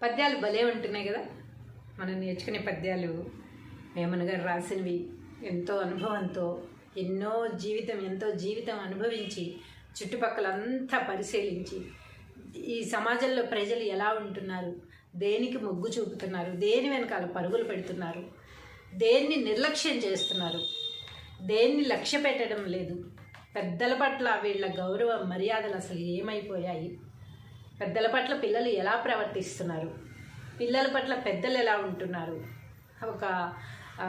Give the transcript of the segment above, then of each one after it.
పద్యాలు భలే ఉంటున్నాయి కదా. మనం నేర్చుకునే పద్యాలు వేమన గారు రాసినవి ఎంతో అనుభవంతో ఎంతో జీవితం అనుభవించి చుట్టుపక్కలంతా పరిశీలించి ఈ సమాజంలో ప్రజలు ఎలా ఉంటున్నారు, దేనికి మొగ్గు చూపుతున్నారు, దేని వెనకాల పరుగులు పెడుతున్నారు, దేన్ని నిర్లక్ష్యం చేస్తున్నారు, దేన్ని లక్ష్య పెట్టడం లేదు, పెద్దల పట్ల వీళ్ళ గౌరవ మర్యాదలు అసలు ఏమైపోయాయి, పెద్దల పట్ల పిల్లలు ఎలా ప్రవర్తిస్తున్నారు, పిల్లల పట్ల పెద్దలు ఎలా ఉంటున్నారు,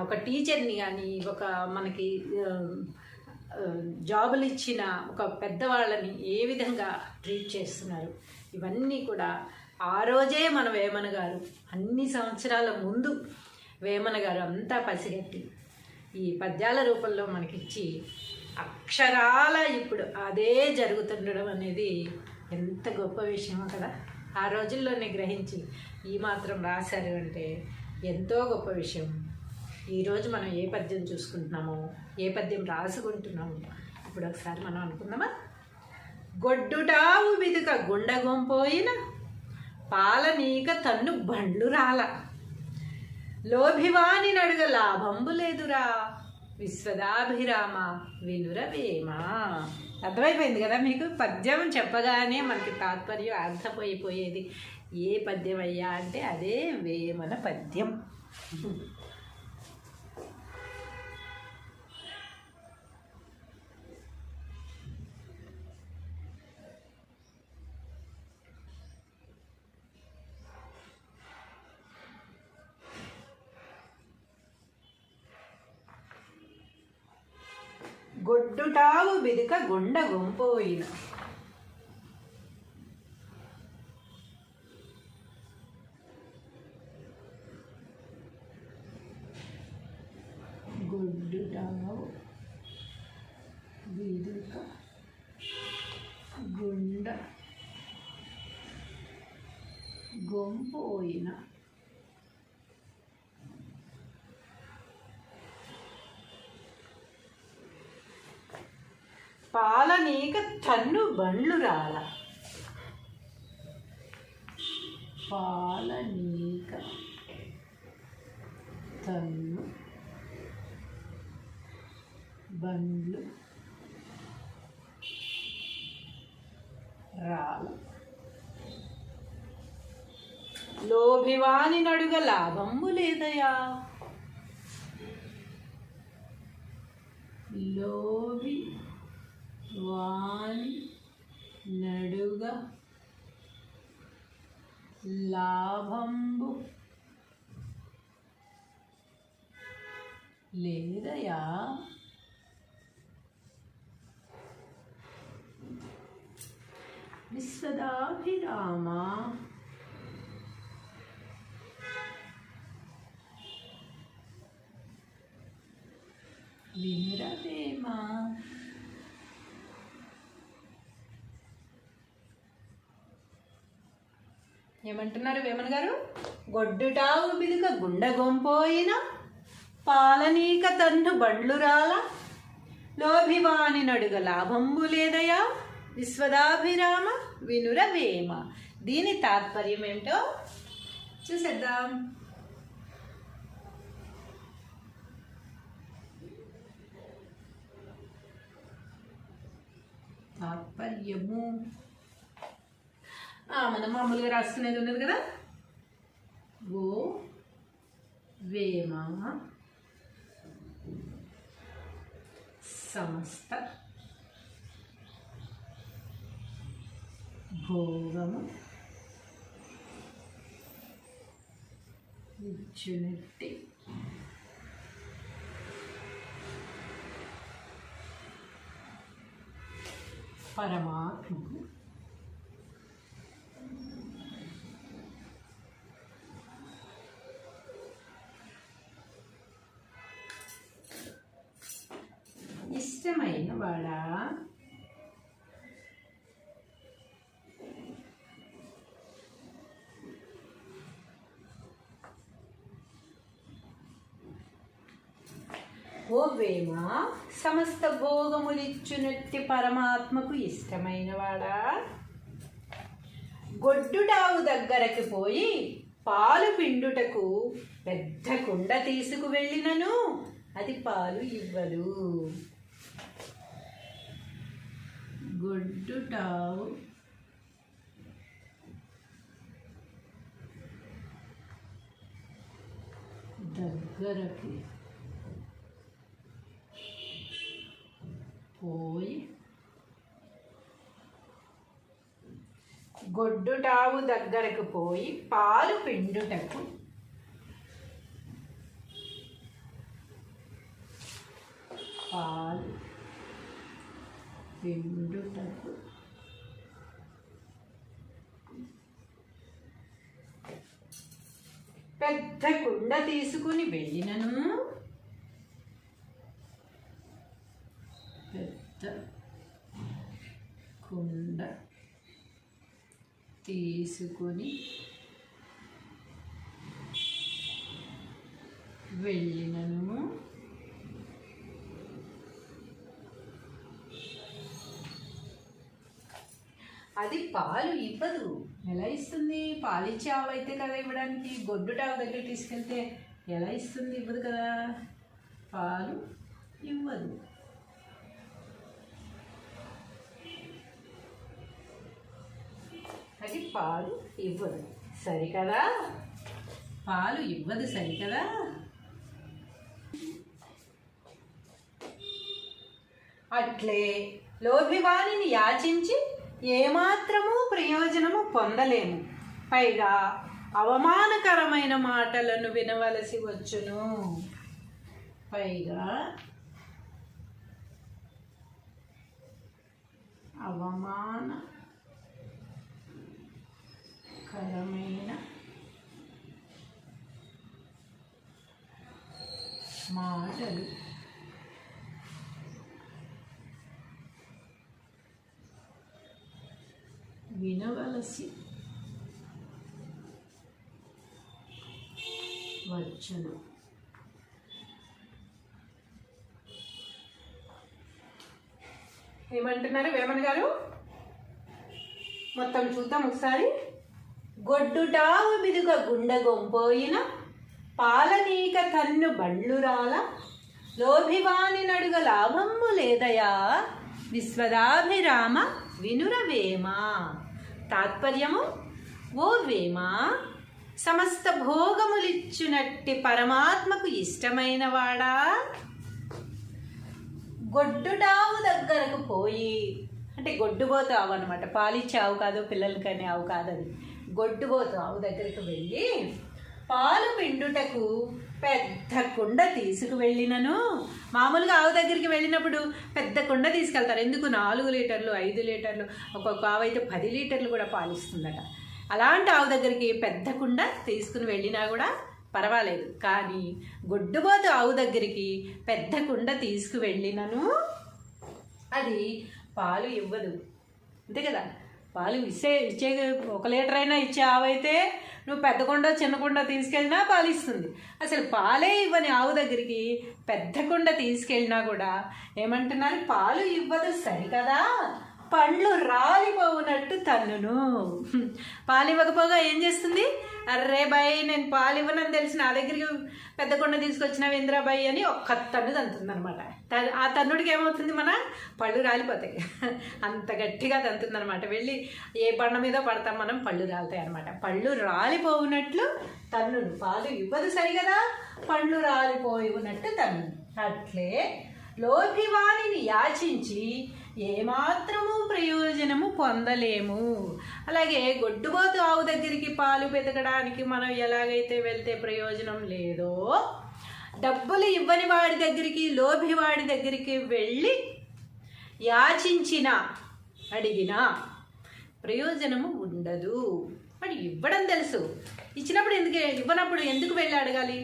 ఒక టీచర్ని కానీ మనకి జాబులు ఇచ్చిన ఒక పెద్దవాళ్ళని ఏ విధంగా ట్రీట్ చేస్తున్నారు, ఇవన్నీ కూడా ఆ రోజే మన వేమన గారు అన్ని సంవత్సరాల ముందు వేమన గారు అంతా పసిగట్టి ఈ పద్యాల రూపంలో మనకిచ్చి అక్షరాల ఇప్పుడు అదే జరుగుతుండడం అనేది ఎంత గొప్ప విషయమో కదా. ఆ రోజుల్లోనే గ్రహించి ఈ మాత్రం రాశారు అంటే ఎంతో గొప్ప విషయం. ఈరోజు మనం ఏ పద్యం చూసుకుంటున్నామో, ఏ పద్యం రాసుకుంటున్నామో ఇప్పుడు ఒకసారి మనం అనుకుందామా. గొడ్డుటావు బిదుక గుండగొంపోయిన పాలనీక తన్ను బండ్లు రాల, లోభివాని నడుగ లాభంబు లేదురా, విశ్వదాభిరామ వినురవేమ. అర్థమైపోయింది కదా మీకు. పద్యం చెప్పగానే మనకి తాత్పర్యం అర్థమైపోయేది. ఏ పద్యం అయ్యా అంటే అదే వేమన పద్యం. గొడ్డుటావు బిదుక గుండ గొంపోయిన, గొడ్డుటావు బిదుక గుండ గొంపోయిన, పాలనీక తన్ను బండ్లు రాల, పాలనీక తన్ను బండ్లు రాల, లోభివాని నడుగ లాభంబు లేదయా, లోభి వాని నడుగ లాభంబు లేదయా, విశ్వదాభిరామ వినురవేమ. ఏమంటున్నారు వేమన గారు? గొడ్డుటావు బిదుక గుండగొంపోయిన పాలనీక తన్ను బండ్లు రాల, లోభివాని నడుగ లాభంబు లేదయా, విశ్వదాభిరామ వినురవేమ. దీని తాత్పర్యం ఏమిటో చూసేద్దాం. తాత్పర్యము మనం మామూలుగా రాసుకునేది ఉన్నది కదా. ఓ వేమ సమస్త భోగము ఇచ్చునట్టి పరమాత్మకు ఇష్టమైన వాడా, ఓ వేమ సమస్త భోగములిచ్చునట్టి పరమాత్మకు ఇష్టమైన వాడా, గొడ్డుటావు దగ్గరకు పోయి పాలు పిండుటకు పెద్ద కుండ తీసుకువెళ్ళినను అది పాలు ఇవ్వదు. గొడ్డుటావు దగ్గరకు పోయి గొడ్డుటావు దగ్గరకు పోయి పాలు పిండుటకు పెద్ద కుండ తీసుకుని వెళ్ళినను పెద్ద కుండ తీసుకుని వెళ్ళినను అది పాలు ఇవ్వదు. ఎలా ఇస్తుంది? పాలిచ్చే ఆవు అయితే కదా ఇవ్వడానికి. గొడ్డుటావు దగ్గర తీసుకెళ్తే ఎలా ఇస్తుంది? ఇవ్వదు కదా, పాలు ఇవ్వదు. అది పాలు ఇవ్వదు, సరికదా? పాలు ఇవ్వదు, సరికదా? అట్లే లోభివాణిని యాచించి ఏమాత్రము ప్రయోజనము పొందలేము, పైగా అవమానకరమైన మాటలను వినవలసి వచ్చును. పైగా అవమానకరమైన మాటలు వినవలసి వచ్చును. ఏమంటున్నారు వేమన గారు? మొత్తం చూద్దాం ఒకసారి. గొడ్డుటావు బిదుగ గుండెగొంపోయిన పాలనీక తన్ను బండ్లురాల లోభివాని నడుగ లాభము లేదయా విశ్వదాభిరామ వినురవేమ. తాత్పర్యము: ఓ వేమ, సమస్త భోగములిచ్చునట్టి పరమాత్మకు ఇష్టమైన వాడా, గొడ్డుటావు దగ్గరకు పోయి, అంటే గొడ్డుబోతు ఆవు అనమాట, పాలిచ్చే ఆవు కాదు, పిల్లలకనే ఆవు కాదు, అది గొడ్డుబోతు ఆవు దగ్గరకు వెళ్ళి పాలు పిండుటకు పెద్ద కుండ తీసుకువెళ్ళినను. మామూలుగా ఆవు దగ్గరికి వెళ్ళినప్పుడు పెద్ద కుండ తీసుకెళ్తారు. ఎందుకు? 4 లీటర్లు 5 లీటర్లు, ఒక్కొక్క ఆవు అయితే 10 లీటర్లు కూడా పాలిస్తుందట. అలాంటి ఆవు దగ్గరికి పెద్ద కుండ తీసుకుని వెళ్ళినా కూడా పర్వాలేదు. కానీ గొడ్డుబోతు ఆవు దగ్గరికి పెద్ద కుండ తీసుకువెళ్ళినను అది పాలు ఇవ్వదు. అంతే కదా, పాలు ఇచ్చే 1 లీటర్ అయినా ఇచ్చే ఆవు అయితే నువ్వు పెద్ద కుండ చిన్న కుండ తీసుకెళ్ళినా పాలు ఇస్తుంది. అసలు పాలే ఇవ్వని ఆవు దగ్గరికి పెద్ద కుండ తీసుకెళ్ళినా కూడా ఏమంటున్నారు? పాలు ఇవ్వదు, సరికదా? పండ్లు రాలిపోవునట్టు తన్నును. పాలు ఇవ్వకపోగా ఏం చేస్తుంది? అర్రే బాయ్, నేను పాలు ఇవ్వనని తెలిసి నా దగ్గరికి పెద్ద కొండ తీసుకొచ్చినావు ఇంద్రాబాయి అని ఒక్క తన్ను తంతుంది అనమాట. ఆ తన్నుడికి ఏమవుతుంది? మన పళ్ళు రాలిపోతాయి, అంత గట్టిగా తంతుంది అనమాట. వెళ్ళి ఏ బండ మీద పడతాం మనం, పళ్ళు రాలుతాయి అనమాట. పళ్ళు రాలిపోవునట్లు తన్నును. పాలు ఇవ్వదు సరిగదా, పళ్ళు రాలిపోయినట్టు తన్నును. అట్లే లోభివాణిని యాచించి ఏమాత్రము ప్రయోజనము పొందలేము. అలాగే గొడ్డుబోతు ఆవు దగ్గరికి పాలు వెతకడానికి మనం ఎలాగైతే వెళ్తే ప్రయోజనం లేదో, డబ్బులు ఇవ్వని వాడి దగ్గరికి, లోభి వాడి దగ్గరికి వెళ్ళి యాచించిన, అడిగినా ప్రయోజనము ఉండదు. వాడు ఇవ్వడం తెలుసు, ఇచ్చినప్పుడు ఎందుకు, ఇవ్వనప్పుడు ఎందుకు వెళ్ళి అడగాలి?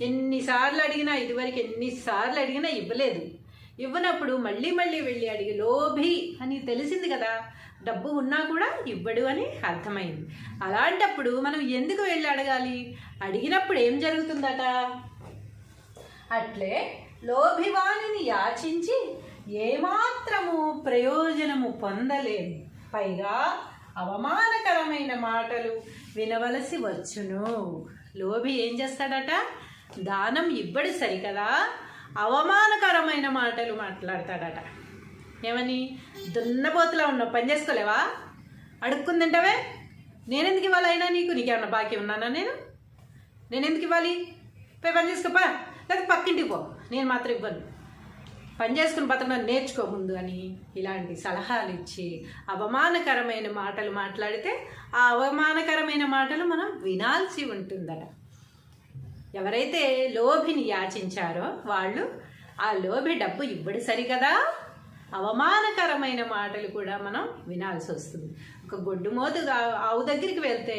ఎన్నిసార్లు అడిగినా, ఇదివరకు ఎన్నిసార్లు అడిగినా ఇవ్వలేదు. ఇవ్వనప్పుడు మళ్ళీ మళ్ళీ వెళ్ళి అడిగి, లోభి అని తెలిసింది కదా, డబ్బు ఉన్నా కూడా ఇవ్వడు అని అర్థమైంది. అలాంటప్పుడు మనం ఎందుకు వెళ్ళి అడగాలి? అడిగినప్పుడు ఏం జరుగుతుందట? అట్లే లోభివాణిని యాచించి ఏమాత్రము ప్రయోజనము పొందలేము, పైగా అవమానకరమైన మాటలు వినవలసి వచ్చును. లోభి ఏం చేస్తాడట? దానం ఇవ్వడు సరికదా, అవమానకరమైన మాటలు మాట్లాడతాడట. ఏమని? దున్నపోతులా ఉన్నావు, పని చేసుకోలేవా, అడుక్కుంది తింటావే, నేనెందుకు ఇవ్వాలి, అయినా నీకేమన్నా బాకీ ఉన్నానా, నేనెందుకు ఇవ్వాలి, పోయి పని చేసుకోపా, లేదా పక్కింటికి పో, నేను మాత్రం ఇవ్వను, పని చేసుకుని బతకడం నేర్చుకో ముందు అని ఇలాంటి సలహాలు ఇచ్చి అవమానకరమైన మాటలు మాట్లాడితే ఆ అవమానకరమైన మాటలు మనం వినాల్సి ఉంటుందట. ఎవరైతే లోభిని యాచించారో వాళ్ళు ఆ లోభి డబ్బు ఇవ్వడు సరికదా, అవమానకరమైన మాటలు కూడా మనం వినాల్సి వస్తుంది. ఒక గొడ్డుమోతు ఆవు దగ్గరికి వెళ్తే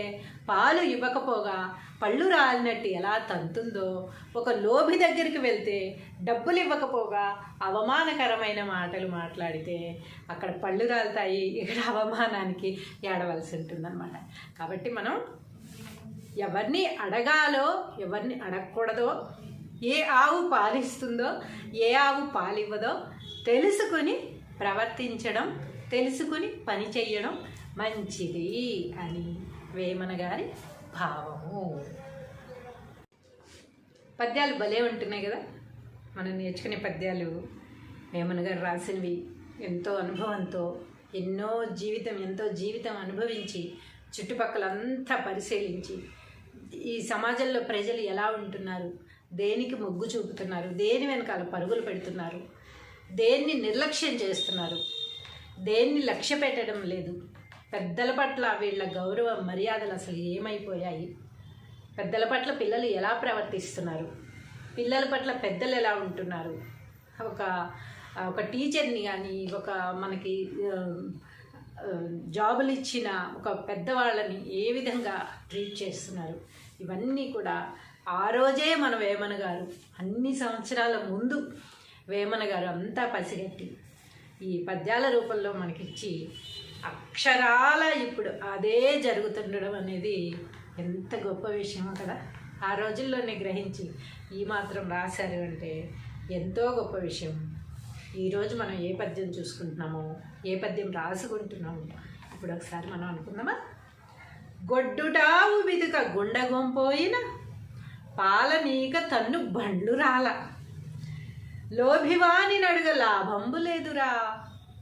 పాలు ఇవ్వకపోగా పళ్ళు రాలినట్టు ఎలా తంతుందో, ఒక లోభి దగ్గరికి వెళ్తే డబ్బులు ఇవ్వకపోగా అవమానకరమైన మాటలు మాట్లాడితే అక్కడ పళ్ళు రాలుతాయి, ఇక్కడ అవమానానికి ఏడవలసి ఉంటుందన్నమాట. కాబట్టి మనం ఎవరిని అడగాలో ఎవరిని అడగకూడదో, ఏ ఆవు పాలిస్తుందో ఏ ఆవు పాలివ్వదో తెలుసుకుని ప్రవర్తించడం, తెలుసుకుని పని చెయ్యడం మంచిది అని వేమన గారి భావము. పద్యాలు భలే ఉంటున్నాయి కదా, మనం నేర్చుకునే పద్యాలు వేమన గారు రాసినవి. ఎంతో అనుభవంతో ఎంతో జీవితం అనుభవించి చుట్టుపక్కలంతా పరిశీలించి ఈ సమాజంలో ప్రజలు ఎలా ఉంటున్నారు, దేనికి మొగ్గు చూపుతున్నారు, దేని వెనకాల పరుగులు పెడుతున్నారు, దేన్ని నిర్లక్ష్యం చేస్తున్నారు, దేన్ని లక్ష్య పెట్టడం లేదు, పెద్దల పట్ల వీళ్ళ గౌరవ మర్యాదలు అసలు ఏమైపోయాయి, పెద్దల పట్ల పిల్లలు ఎలా ప్రవర్తిస్తున్నారు, పిల్లల పట్ల పెద్దలు ఎలా ఉంటున్నారు, ఒక టీచర్ని కానీ మనకి జాబులు ఇచ్చిన ఒక పెద్దవాళ్ళని ఏ విధంగా ట్రీట్ చేస్తున్నారు, ఇవన్నీ కూడా ఆ రోజే మన వేమన గారు అన్ని సంవత్సరాల ముందు వేమన గారు అంతా పసిగట్టి ఈ పద్యాల రూపంలో మనకిచ్చి అక్షరాల ఇప్పుడు అదే జరుగుతుండడం అనేది ఎంత గొప్ప విషయమో కదా. ఆ రోజుల్లోనే గ్రహించి ఈ మాత్రం రాశారు అంటే ఎంతో గొప్ప విషయం. ఈరోజు మనం ఏ పద్యం చూసుకుంటున్నామో, ఏ పద్యం రాసుకుంటున్నామో ఇప్పుడు ఒకసారి మనం అనుకుందామా. గొడ్డుటావు బిదుక గుండగొంపోయిన పాలనీక తన్ను బండ్లు రాల, లోభివాని నడుగ లాభంబు లేదురా,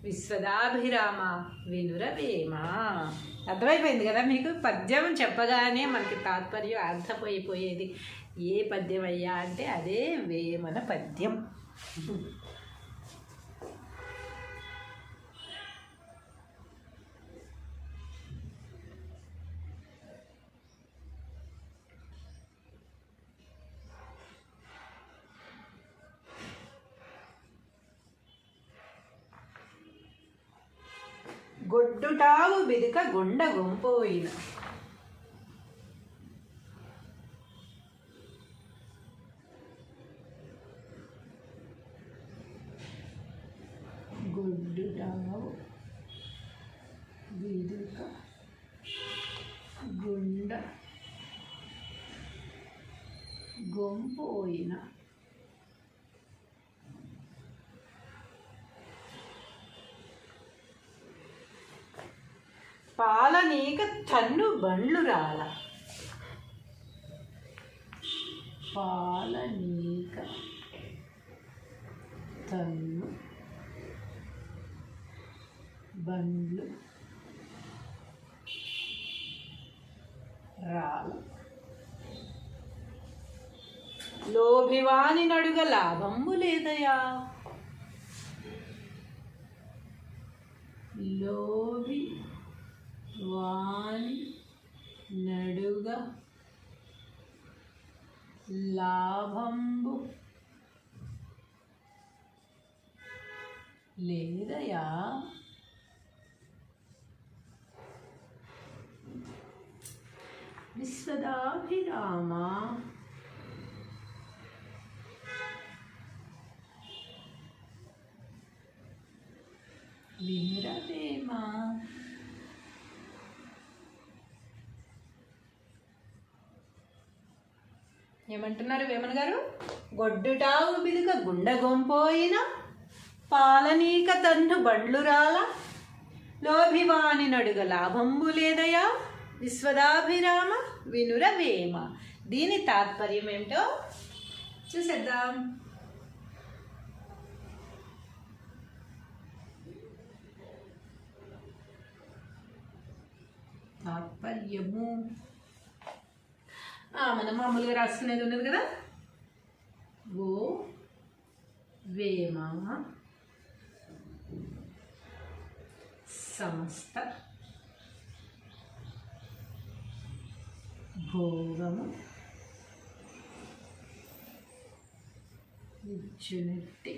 విశ్వదాభిరామ వినురవేమ. అర్థమైపోయింది కదా మీకు? పద్యం చెప్పగానే మనకి తాత్పర్యం అర్థమైపోయేది. ఏ పద్యం అయ్యా అంటే అదే వేమన పద్యం. గొడ్డుటావు బిదుక గుండ గొంపోయిన, గొడ్డుటావు బిదుక గుండ గొంపోయిన, పాలనీక తన్ను బండ్లు రాల, పాలనీక తన్ను బండ్లు రాల, లోభివాని నడుగ లాభంబు లేదయా, లోభి వాని నడుగ లాభంబు లేదయా, విశ్వదాభిరామ వినురవేమ. ఏమంటున్నారు వేమన గారు? గొడ్డుటావు బిదుక గుండగొంపోయిన, పాలనీక తన్ను బండ్లు రాల, లోభివాని నడుగ లాభంబు లేదయా విశ్వదాభిరామ వినురవేమ. దీని తాత్పర్యం ఏమిటో చూసేద్దాం. తాత్పర్యము మనం మామూలుగా రాసుకునేది ఉన్నది కదా. ఓ వేమ సమస్త భోగము ఇచ్చునట్టి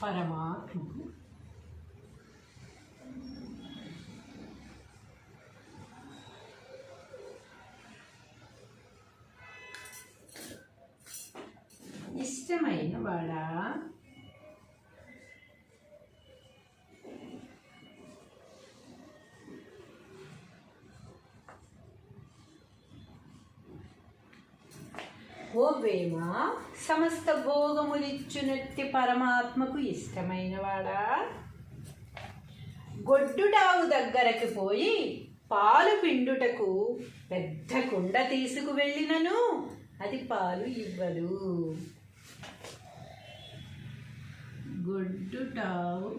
పరమాత్మకు ఇష్టమైన వాడా ఓ వేమ సమస్త భోగములిచ్చునట్టి పరమాత్మకు ఇష్టమైన వాడా గొడ్డుటావు దగ్గరకు పోయి పాలు పిండుటకు పెద్ద కుండ తీసుకు వెళ్ళినను అది పాలు ఇవ్వదు. గొడ్డుటావు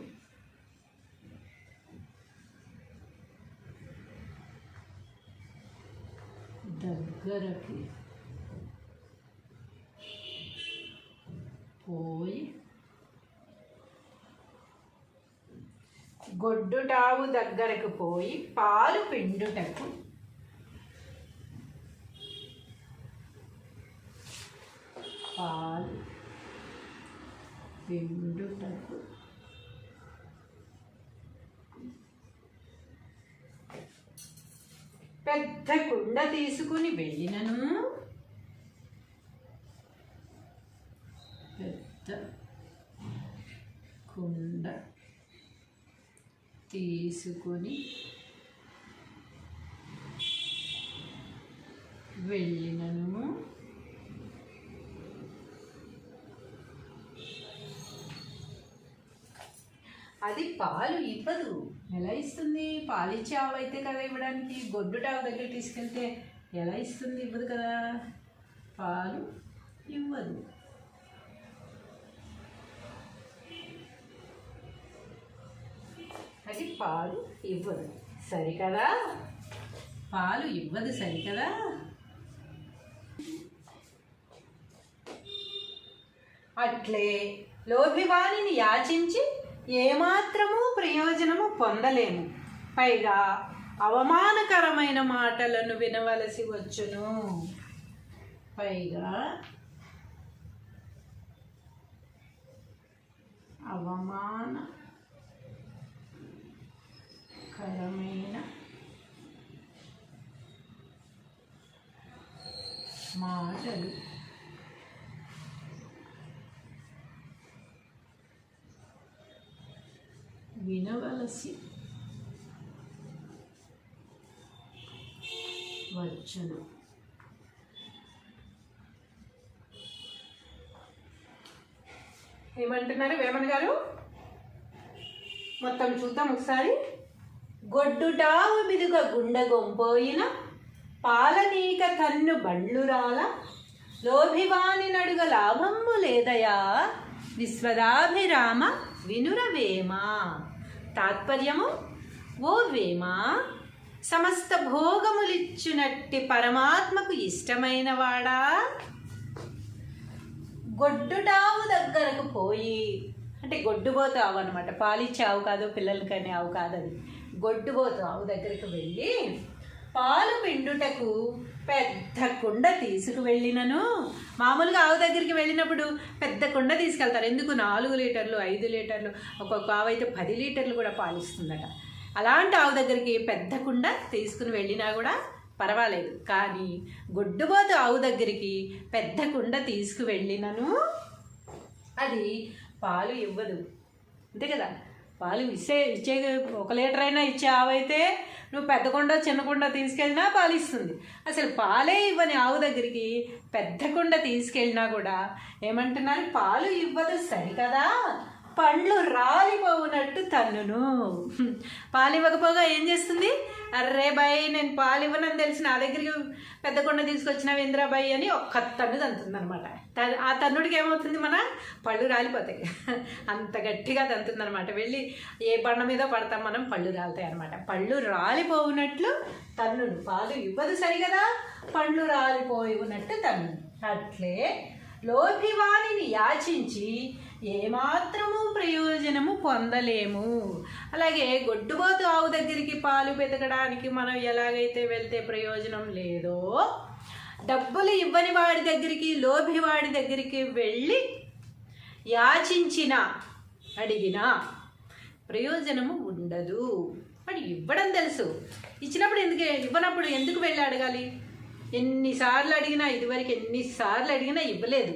దగ్గరకు పోయి గొడ్డుటావు దగ్గరకు పోయి పాలు పిండుటకు పెద్ద కుండ తీసుకుని వెళ్ళినను పెద్ద కుండ తీసుకుని వెళ్ళినను అది పాలు ఇవ్వదు. ఎలా ఇస్తుంది? పాలు ఇచ్చే ఆవు అయితే కదా ఇవ్వడానికి. గొడ్డుటావు దగ్గర తీసుకెళ్తే ఎలా ఇస్తుంది? ఇవ్వదు కదా. పాలు ఇవ్వదు. అది పాలు ఇవ్వదు, సరికదా? పాలు ఇవ్వదు, సరికదా? అట్లే లోభివాణిని యాచించి ఏమాత్రము ప్రయోజనము పొందలేము. పైగా అవమానకరమైన మాటలను వినవలసి వచ్చును. పైగా అవమానకరమైన మాటలు వినవలసి వచ్చును. ఏమంటున్నారు వేమన గారు? మొత్తం చూద్దాం ఒకసారి. గొడ్డుటావు బిదుగ గుండెగొంపోయిన పాలనీక కన్ను బండ్లురాల లోభివాని నడుగ లాభంబు లేదయా విశ్వదాభిరామ వినురవేమ. తాత్పర్యము: ఓ వేమ, సమస్త భోగములిచ్చునట్టి పరమాత్మకు ఇష్టమైన వాడా, గొడ్డుటావు దగ్గరకు పోయి, అంటే గొడ్డుబోతు ఆవు అనమాట, పాలిచ్చే ఆవు కాదు, పిల్లలకనే ఆవు కాదు, అది గొడ్డుబోతు ఆవు దగ్గరకు వెళ్ళి పాలు పిండుటకు పెద్ద కుండ తీసుకు వెళ్ళినను. మామూలుగా ఆవు దగ్గరికి వెళ్ళినప్పుడు పెద్ద కుండ తీసుకెళ్తారు. ఎందుకు? 4 లీటర్లు 5 లీటర్లు, ఒక్కొక్క ఆవు అయితే 10 లీటర్లు కూడా పాలిస్తుందట. అలాంటి ఆవు దగ్గరికి పెద్ద కుండ తీసుకుని వెళ్ళినా కూడా పర్వాలేదు. కానీ గొడ్డుబోతు ఆవు దగ్గరికి పెద్ద కుండ తీసుకు వెళ్ళినను అది పాలు ఇవ్వదు. అంతే కదా. పాలు ఇచ్చే 1 లీటర్ అయినా ఇచ్చే ఆవైతే నువ్వు పెద్ద కుండ చిన్న కుండ తీసుకెళ్ళినా పాలు ఇస్తుంది. అసలు పాలే ఇవ్వని ఆవు దగ్గరికి పెద్ద కుండ తీసుకెళ్ళినా కూడా ఏమంటున్నారు, పాలు ఇవ్వదు సరికదా, పండ్లు రాలిపోవునట్టు తన్నును. పాలు ఇవ్వకపోగా ఏం చేస్తుంది, అర్రే బాయ్ నేను పాలు ఇవ్వనని తెలిసి నా దగ్గరికి పెద్ద కొండ తీసుకొచ్చినావు ఇంద్రాబాయి అని ఒక్క తన్ను తంతుంది అనమాట. ఆ తన్నుడికి ఏమవుతుంది, మన పళ్ళు రాలిపోతాయి. అంత గట్టిగా తంతుంది అనమాట. వెళ్ళి ఏ బండ మీద పడతాం మనం, పళ్ళు రాలుతాయి అనమాట. పళ్ళు రాలిపోవునట్లు తన్నును, పాలు ఇవ్వదు సరిగదా, పండ్లు రాలిపోయినట్టు తన్ను. అట్లే లోభివాణిని యాచించి ఏమాత్రము ప్రయోజనము పొందలేము. అలాగే గొడ్డుబోతు ఆవు దగ్గరికి పాలు వెతకడానికి మనం ఎలాగైతే వెళ్తే ప్రయోజనం లేదో, డబ్బులు ఇవ్వని వాడి దగ్గరికి, లోభి వాడి దగ్గరికి వెళ్ళి యాచించిన అడిగినా ప్రయోజనము ఉండదు. వాడు ఇవ్వడం తెలుసు, ఇచ్చినప్పుడు ఎందుకు, ఇవ్వనప్పుడు ఎందుకు వెళ్ళి అడగాలి? ఎన్నిసార్లు అడిగినా, ఇదివరకు ఎన్నిసార్లు అడిగినా ఇవ్వలేదు.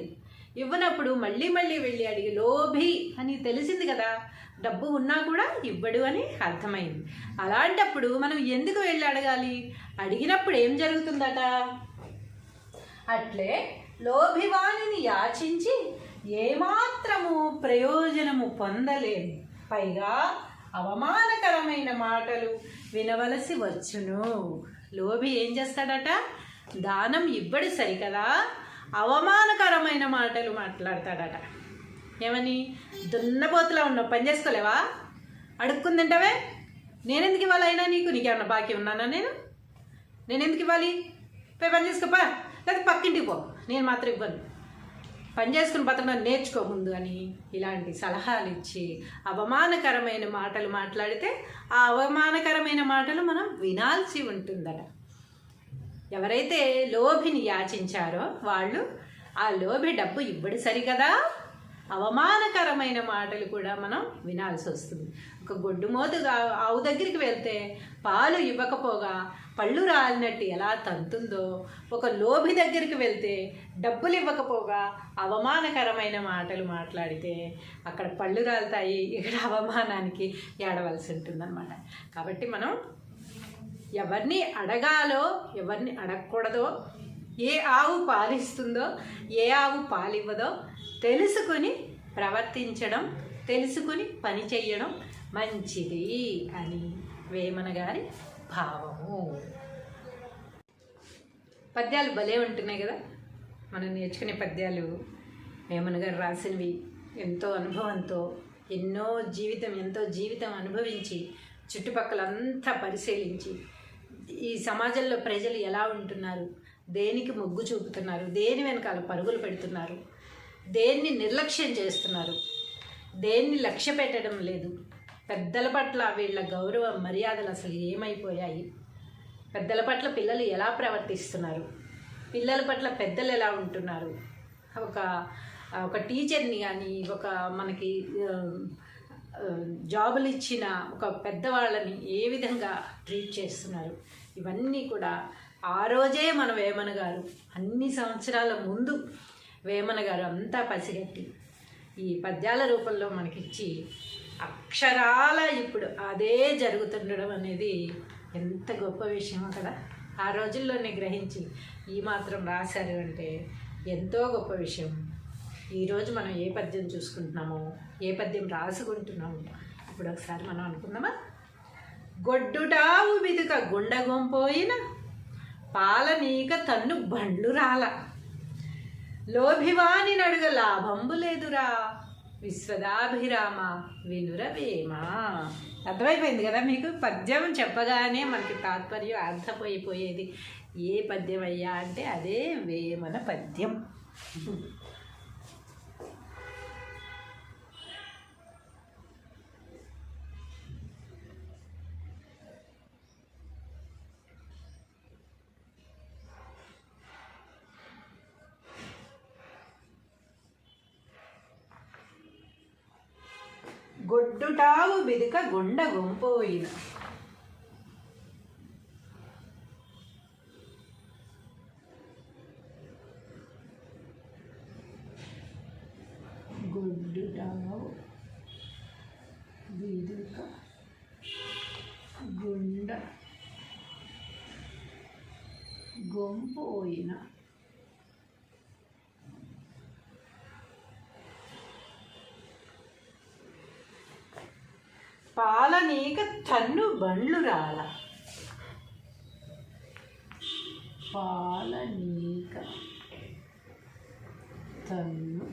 ఇవ్వనప్పుడు మళ్ళీ మళ్ళీ వెళ్ళి అడిగి, లోభి అని తెలిసింది కదా, డబ్బు ఉన్నా కూడా ఇవ్వడు అని అర్థమైంది. అలాంటప్పుడు మనం ఎందుకు వెళ్ళి అడగాలి? అడిగినప్పుడు ఏం జరుగుతుందట, అట్లే లోభివాణిని యాచించి ఏమాత్రము ప్రయోజనము పొందలేము, పైగా అవమానకరమైన మాటలు వినవలసి వచ్చును. లోభి ఏం చేస్తాడట, దానం ఇవ్వడు సరికదా, అవమానకరమైన మాటలు మాట్లాడతాడట. ఏమని, దున్నపోతులా ఉన్నావు, పని చేసుకోలేవా, అడుక్కుని తింటావే, నేనెందుకు ఇవ్వాలి, అయినా నీకేమన్నా బాకీ ఉన్నానా, నేనెందుకు ఇవ్వాలి, పోయి పని చేసుకోపా, లేదా పక్కింటికి పో, నేను మాత్రం ఇవ్వను, పని చేసుకుని బతకడం నేర్చుకో ముందు అని ఇలాంటి సలహాలు ఇచ్చి అవమానకరమైన మాటలు మాట్లాడితే ఆ అవమానకరమైన మాటలు మనం వినాల్సి ఉంటుందట. ఎవరైతే లోభిని యాచించారో వాళ్ళు ఆ లోభి డబ్బు ఇవ్వడు సరికదా, అవమానకరమైన మాటలు కూడా మనం వినాల్సి వస్తుంది. ఒక గొడ్డుమోతుగా ఆవు దగ్గరికి వెళ్తే పాలు ఇవ్వకపోగా పళ్ళు రాలినట్టు ఎలా తంతుందో, ఒక లోభి దగ్గరికి వెళ్తే డబ్బులు ఇవ్వకపోగా అవమానకరమైన మాటలు మాట్లాడితే అక్కడ పళ్ళు రాలుతాయి, ఇక్కడ అవమానానికి ఏడవలసి ఉంటుందన్నమాట. కాబట్టి మనం ఎవరిని అడగాలో ఎవరిని అడగకూడదో, ఏ ఆవు పాలిస్తుందో ఏ ఆవు పాలివ్వదో తెలుసుకొని ప్రవర్తించడం, తెలుసుకొని పని చెయ్యడం మంచిది అని వేమన గారి భావము. పద్యాలు భలే ఉంటున్నాయి కదా, మనం నేర్చుకునే పద్యాలు వేమన గారు రాసినవి. ఎంతో అనుభవంతో ఎంతో జీవితం అనుభవించి చుట్టుపక్కలంతా పరిశీలించి ఈ సమాజంలో ప్రజలు ఎలా ఉంటున్నారు, దేనికి మొగ్గు చూపుతున్నారు, దేని వెనకాల పరుగులు పెడుతున్నారు, దేన్ని నిర్లక్ష్యం చేస్తున్నారు, దేన్ని లక్ష్య పెట్టడం లేదు, పెద్దల పట్ల వీళ్ళ గౌరవ మర్యాదలు అసలు ఏమైపోయాయి, పెద్దల పట్ల పిల్లలు ఎలా ప్రవర్తిస్తున్నారు, పిల్లల పట్ల పెద్దలు ఎలా ఉంటున్నారు, ఒక టీచర్ని కానీ ఒక మనకి జాబులు ఇచ్చిన ఒక పెద్దవాళ్ళని ఏ విధంగా ట్రీట్ చేస్తున్నారు, ఇవన్నీ కూడా ఆ రోజే మన వేమన గారు అన్ని సంవత్సరాల ముందు వేమన గారు అంతా పసిగట్టి ఈ పద్యాల రూపంలో మనకిచ్చి అక్షరాల ఇప్పుడు అదే జరుగుతుండడం అనేది ఎంత గొప్ప విషయమో కదా. ఆ రోజుల్లోనే గ్రహించి ఈ మాత్రం రాశారు అంటే ఎంతో గొప్ప విషయం. ఈరోజు మనం ఏ పద్యం చూసుకుంటున్నామో, ఏ పద్యం రాసుకుంటున్నామో ఇప్పుడు ఒకసారి మనం అనుకుందామా. గొడ్డుటావు బిదుక గుండగొంపోయిన పాలనీక తన్ను బండ్లు రాల, లోభివాని నడుగ లాభంబు లేదురా, విశ్వదాభిరామ వినురవేమ. అర్థమైపోయింది కదా మీకు. పద్యం చెప్పగానే మనకి తాత్పర్యం అర్థమైపోయేది. ఏ పద్యం అయ్యా అంటే అదే వేమన పద్యం. గొడ్డుటావు బిదుక గుండ గొంపోయిన, గొడ్డుటావు బిదుక గుండ గొంపోయిన పాలనీక తన్ను బండ్లు రాల పాలనీక తన్ను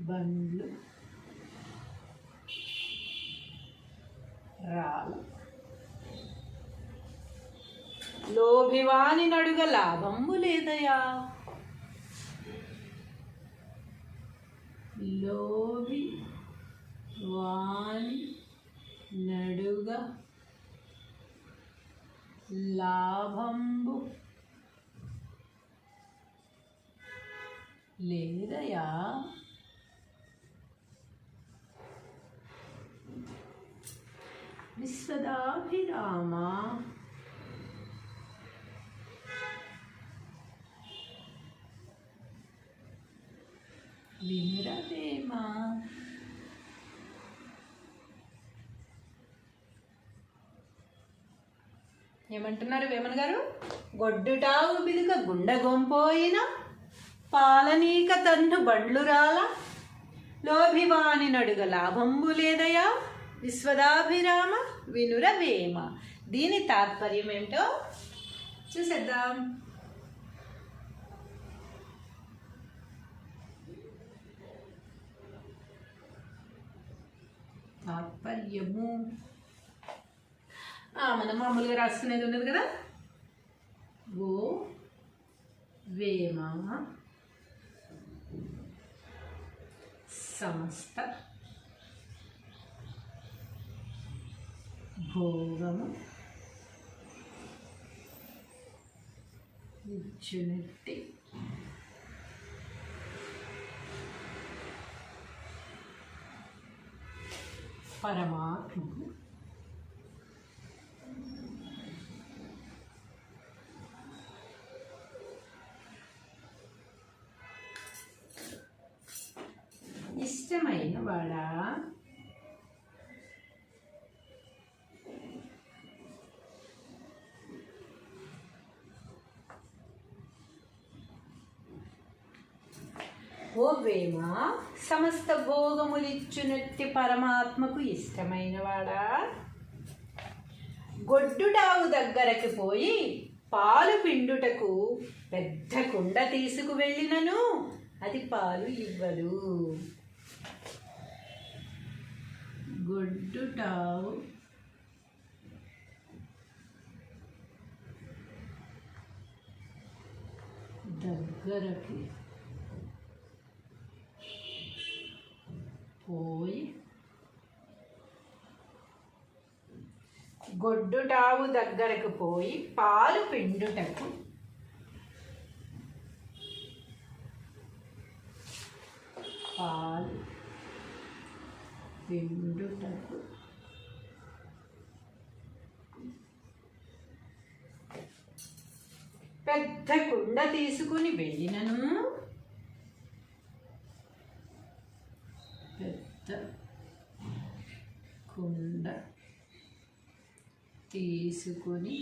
బండ్లు రాల లోభివాని నడుగ లాభంబు లేదయా లోభి వాని నడుగ లాభంబు లేదయా విశ్వదాభిరామ వినురవేమ ఏమంటున్నారు వేమన గారు? గొడ్డుటావు బిదుక గుండె గొంపోయిన పాలనీక తన్ను బండ్లు రాల లోభివాని నడుగ లాభంబు లేదయా విశ్వదాభిరామ వినురవేమ. దీని తాత్పర్యం ఏమిటో చూసేద్దాం. తాత్పర్యము మనం మామూలుగా రాసుకునేది ఉన్నది కదా. ఓ వేమ సమస్త భోగము ఇచ్చునట్టి పరమాత్మకు ఇష్టమైన వాడా ఓ వేమ సమస్త భోగములిచ్చునట్టి పరమాత్మకు ఇష్టమైన వాడా గొడ్డుడావు దగ్గరకు పోయి పాలు పిండుటకు పెద్ద కుండ తీసుకువెళ్ళినను అది పాలు ఇవ్వదు. గొడ్డుడావు దగ్గరకు పోయి గొడ్డుటావు దగ్గరకు పోయి పాలు పిండుటకు పాలు పిండుటకు పెద్ద కుండ తీసుకుని వెళ్ళినను పెద్ద కుండ తీసుకొని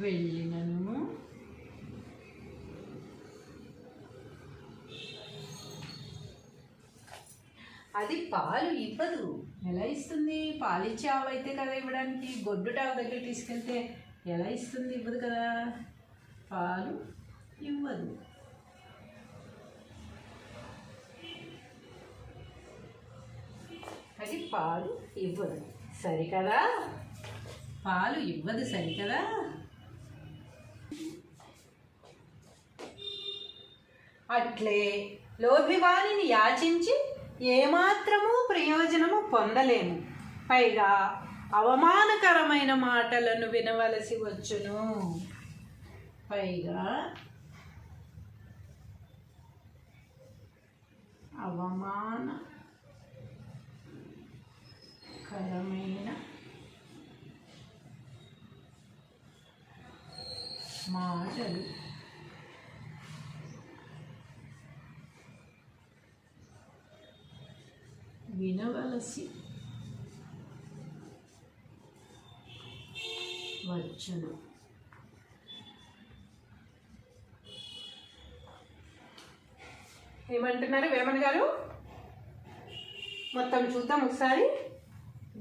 వెళ్ళినను అది పాలు ఇవ్వదు. ఎలా ఇస్తుంది? పాలిచ్చే ఆవు అయితే కదా ఇవ్వడానికి. గొడ్డుటావు దగ్గర తీసుకెళ్తే ఎలా ఇస్తుంది? ఇవ్వదు కదా. పాలు ఇవ్వదు. అది పాలు ఇవ్వదు, సరికదా? పాలు ఇవ్వదు, సరికదా? అట్లే లోభివానిని యాచించి ఏమాత్రము ప్రయోజనము పొందలేము. పైగా అవమానకరమైన మాటలను వినవలసి వచ్చును. పైగా అవమానకరమైన మాటలు వినవలసి వచ్చును. ఏమంటున్నారు వేమన గారు? మొత్తం చూద్దాం ఒకసారి.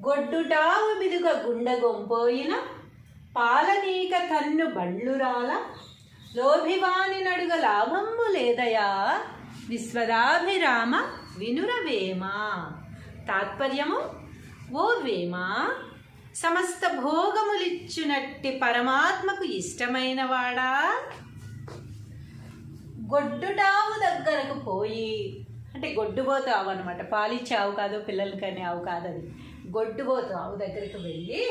గొడ్డుటావు బిదుగ గుండెగొంపోయిన పాలనీక తన్ను బండ్లురాల లోభివాని నడుగ లాభమ్ము లేదయా విశ్వదాభిరామ వినురవేమ. తాత్పర్యము: ఓ వేమ, సమస్త భోగములిచ్చునట్టి పరమాత్మకు ఇష్టమైన వాడా, గొడ్డుటావు దగ్గరకు పోయి, అంటే గొడ్డుబోతు ఆవు అనమాట, పాలిచ్చే ఆవు కాదు, పిల్లలకనే ఆవు కాదు, అది గొడ్డుబోతు ఆవు దగ్గరికి వెళ్ళి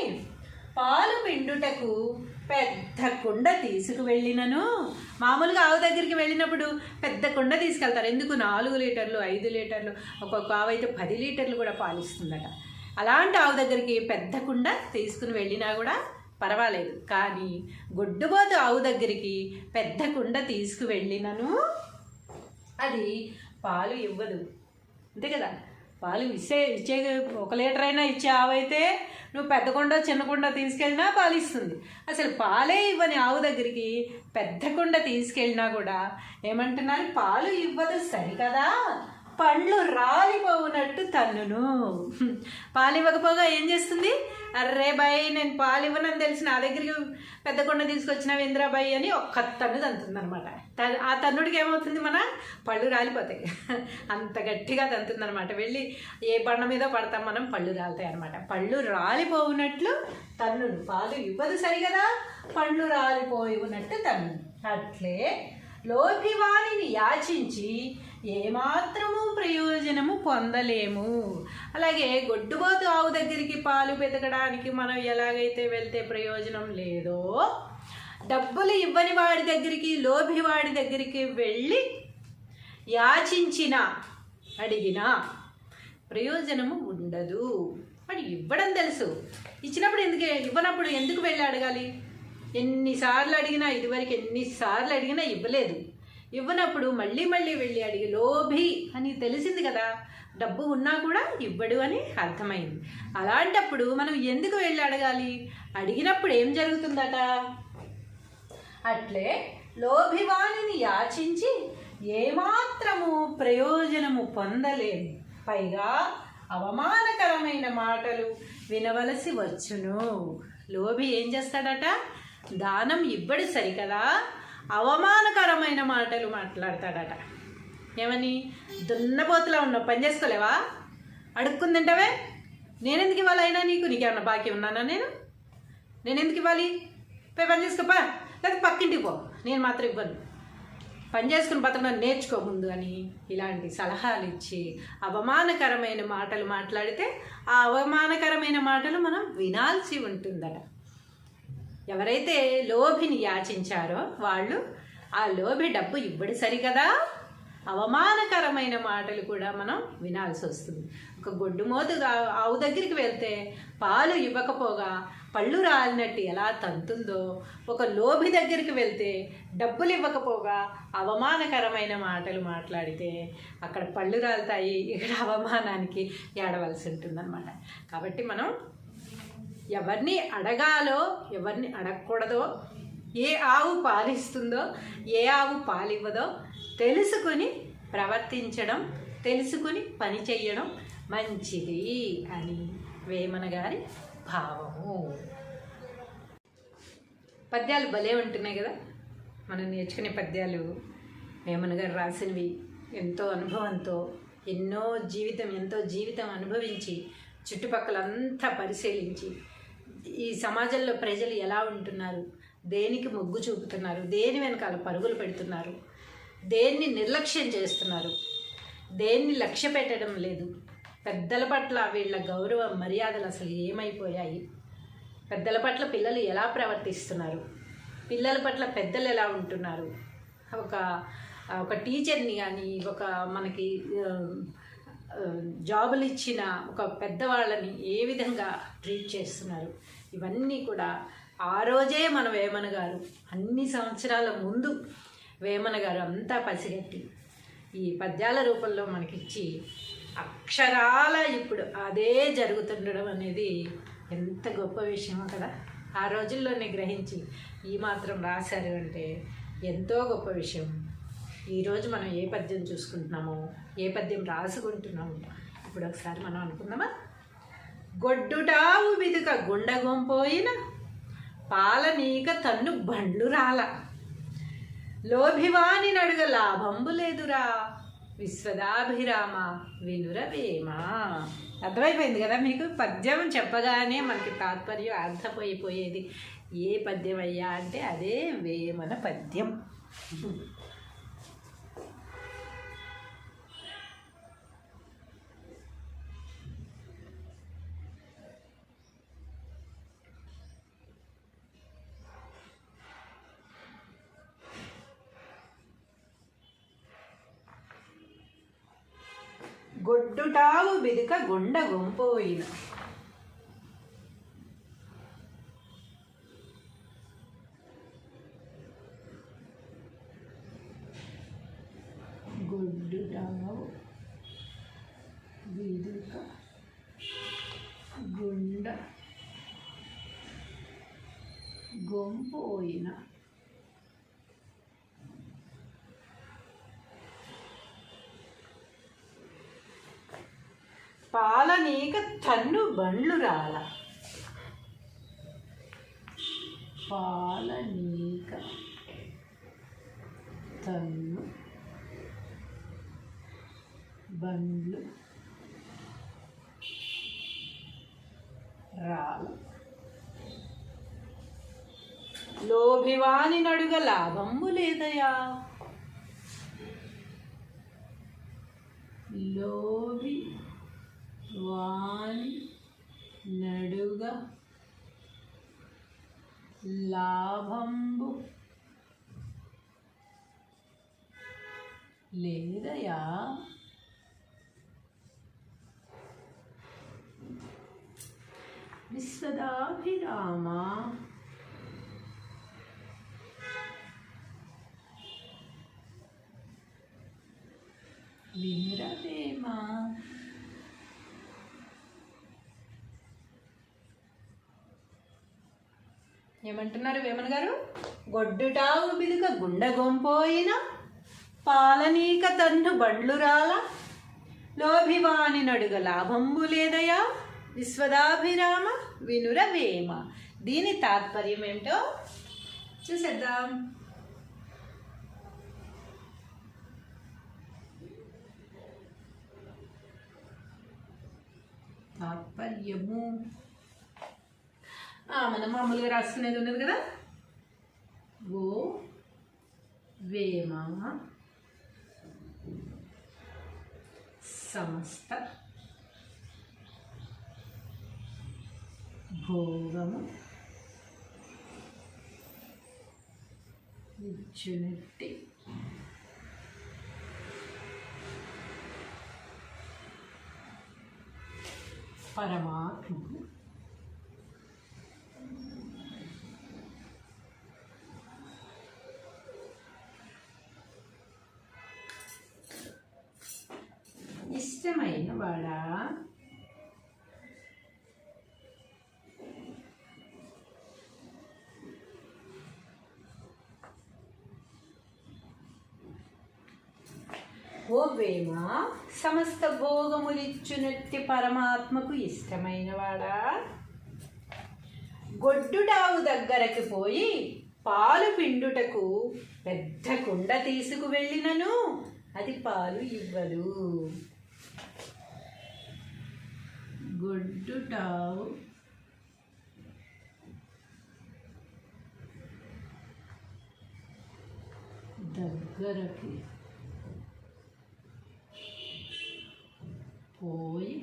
పాలు పిండుటకు పెద్ద కుండ తీసుకువెళ్ళినను. మామూలుగా ఆవు దగ్గరికి వెళ్ళినప్పుడు పెద్ద కుండ తీసుకెళ్తారు. ఎందుకు? 4 లీటర్లు 5 లీటర్లు, ఒక్కొక్క ఆవు అయితే 10 లీటర్లు కూడా పాలిస్తుందట. అలాంటి ఆవు దగ్గరికి పెద్ద కుండ తీసుకుని వెళ్ళినా కూడా పర్వాలేదు. కానీ గొడ్డుబోతు ఆవు దగ్గరికి పెద్ద కుండ తీసుకువెళ్ళినను అది పాలు ఇవ్వదు, అంతే కదా. పాలు ఇచ్చే 1 లీటర్ అయినా ఇచ్చే ఆవు అయితే నువ్వు పెద్ద కుండ చిన్న కుండ తీసుకెళ్ళినా పాలు ఇస్తుంది. అసలు పాలే ఇవ్వని ఆవు దగ్గరికి పెద్ద కుండ తీసుకెళ్ళినా కూడా ఏమంటున్నారు? పాలు ఇవ్వదు సరికదా, పండ్లు రాలిపోవునట్టు తన్నును. పాలు ఇవ్వకపోగా ఏం చేస్తుంది? అర్రే బాయ్, నేను పాలు ఇవ్వనని తెలిసి నా దగ్గరికి పెద్ద కొండ తీసుకొచ్చినావు ఇంద్రాబాయి అని ఒక్క తన్ను తంతుంది అనమాట. ఆ తన్నుడికి ఏమవుతుంది? మన పళ్ళు రాలిపోతాయి, అంత గట్టిగా తంతుంది అనమాట. వెళ్ళి ఏ బండ మీద పడతాం మనం, పళ్ళు రాలుతాయి అనమాట. పళ్ళు రాలిపోవునట్లు తన్నును. పాలు ఇవ్వదు సరిగదా, పండ్లు రాలిపోయినట్టు తన్ను. అట్లే లోభివాణిని యాచించి ఏమాత్రము ప్రయోజనము పొందలేము. అలాగే గొడ్డుబోతు ఆవు దగ్గరికి పాలు వెతకడానికి మనం ఎలాగైతే వెళ్తే ప్రయోజనం లేదో, డబ్బులు ఇవ్వని వాడి దగ్గరికి, లోభి వాడి దగ్గరికి వెళ్ళి యాచించిన, అడిగినా ప్రయోజనము ఉండదు. వాడు ఇవ్వడం తెలుసు, ఇచ్చినప్పుడు ఎందుకు, ఇవ్వనప్పుడు ఎందుకు వెళ్ళి అడగాలి? ఎన్నిసార్లు అడిగినా, ఇదివరకు ఎన్నిసార్లు అడిగినా ఇవ్వలేదు. ఇవ్వనప్పుడు మళ్ళీ మళ్ళీ వెళ్ళి అడిగి, లోభి అని తెలిసింది కదా, డబ్బు ఉన్నా కూడా ఇవ్వడు అని అర్థమైంది. అలాంటప్పుడు మనం ఎందుకు వెళ్ళి అడగాలి? అడిగినప్పుడు ఏం జరుగుతుందట? అట్లే లోభివాణిని యాచించి ఏమాత్రము ప్రయోజనము పొందలేము, పైగా అవమానకరమైన మాటలు వినవలసి వచ్చును. లోభి ఏం చేస్తాడట? దానం ఇవ్వడు సరికదా, అవమానకరమైన మాటలు మాట్లాడతాడట. ఏమని? దున్నపోతులా ఉన్నావు, పని చేసుకోలేవా, అడుక్కుని తింటావే, నేనెందుకు ఇవ్వాలి? అయినా నీకేమన్నా బాకీ ఉన్నానా? నేనెందుకు ఇవ్వాలి? పోయి పని చేసుకోపా, లేదా పక్కింటికి పో, నేను మాత్రం ఇవ్వను, పని చేసుకుని బతకడం నేర్చుకో ముందు అని ఇలాంటి సలహాలు ఇచ్చి అవమానకరమైన మాటలు మాట్లాడితే ఆ అవమానకరమైన మాటలు మనం వినాల్సి ఉంటుందట. ఎవరైతే లోభిని యాచించారో వాళ్ళు ఆ లోభి డబ్బు ఇవ్వడు సరికదా, అవమానకరమైన మాటలు కూడా మనం వినాల్సి వస్తుంది. ఒక గొడ్డుమోతు ఆవు దగ్గరికి వెళ్తే పాలు ఇవ్వకపోగా పళ్ళు రాలినట్టు ఎలా తంతుందో, ఒక లోభి దగ్గరికి వెళ్తే డబ్బులు ఇవ్వకపోగా అవమానకరమైన మాటలు మాట్లాడితే అక్కడ పళ్ళు రాలుతాయి, ఇక్కడ అవమానానికి ఏడవలసి ఉంటుందన్నమాట. కాబట్టి మనం ఎవరిని అడగాలో ఎవరిని అడగకూడదో, ఏ ఆవు పాలిస్తుందో ఏ ఆవు పాలివ్వదో తెలుసుకుని ప్రవర్తించడం, తెలుసుకుని పని చేయడం మంచిది అని వేమన గారి భావము. పద్యాలు భలే ఉంటున్నాయి కదా, మనం నేర్చుకునే పద్యాలు వేమన గారు రాసినవి. ఎంతో అనుభవంతో ఎంతో జీవితం అనుభవించి చుట్టుపక్కలంతా పరిశీలించి ఈ సమాజంలో ప్రజలు ఎలా ఉంటున్నారు, దేనికి మొగ్గు చూపుతున్నారు, దేని వెనకాల పరుగులు పెడుతున్నారు, దేన్ని నిర్లక్ష్యం చేస్తున్నారు, దేన్ని లక్ష్య పెట్టడం లేదు, పెద్దల పట్ల వీళ్ళ గౌరవ మర్యాదలు అసలు ఏమైపోయాయి, పెద్దల పట్ల పిల్లలు ఎలా ప్రవర్తిస్తున్నారు, పిల్లల పట్ల పెద్దలు ఎలా ఉంటున్నారు, ఒక టీచర్ని కానీ ఒక మనకి జాబులు ఇచ్చిన ఒక పెద్దవాళ్ళని ఏ విధంగా ట్రీట్ చేస్తున్నారు, ఇవన్నీ కూడా ఆ రోజే మన వేమన గారు అన్ని సంవత్సరాల ముందు వేమన గారు అంతా పసిగట్టి ఈ పద్యాల రూపంలో మనకిచ్చి అక్షరాల ఇప్పుడు అదే జరుగుతుండడం అనేది ఎంత గొప్ప విషయమో కదా. ఆ రోజుల్లోనే గ్రహించి ఈ మాత్రం రాశారు అంటే ఎంతో గొప్ప విషయం. ఈరోజు మనం ఏ పద్యం చూసుకుంటున్నామో, ఏ పద్యం రాసుకుంటున్నామో ఇప్పుడు ఒకసారి మనం అనుకుందామా. గొడ్డుటావు బిదుక గుండగొంపోయిన పాలనీక తన్ను బండ్లు రాల, లోభివాని నడుగ లాభంబు లేదురా, విశ్వదాభిరామ వినురవేమా. అర్థమైపోయింది కదా మీకు. పద్యం చెప్పగానే మనకి తాత్పర్యం అర్థమైపోయేది. ఏ పద్యం అయ్యా అంటే అదే వేమన పద్యం. గొడ్డుటావు బిదుక గుండ గొంపోయిన, గొడ్డుటావు బిదుక గుండ గొంపోయిన, పాలనీక తన్ను బండ్లు రాల, పాలనీక తన్ను బండ్లు రాల, లోభివాని నడుగ లాభంబు లేదయా, లోభి వాని నడుగ లాభంబు లేదయా, విశ్వదాభిరామ వినురవేమా. ఏమంటున్నారు వేమన గారు? గొడ్డుటావు బిదుక గుండగొంపోయిన, పాలనీక తన్ను బండ్లు రాల, లోభివాని నడుగ లాభంబు లేదయా, విశ్వదాభిరామ వినురవేమ. దీని తాత్పర్యం ఏమిటో చూసేద్దాం. తాత్పర్యము మనం మామూలుగా రాసుకునేది ఉన్నది కదా. ఓ వేమ సమస్త భోగము ఇచ్చునట్టి పరమాత్మ ఇష్టమైన వాడా, ఓ వేమ సమస్త భోగములిచ్చునట్టి పరమాత్మకు ఇష్టమైన వాడా, గొడ్డుడావు దగ్గరకు పోయి పాలు పిండుటకు పెద్ద కుండ తీసుకువెళ్ళినను అది పాలు ఇవ్వదు. గొడ్డుటావు దగ్గరకి పోయి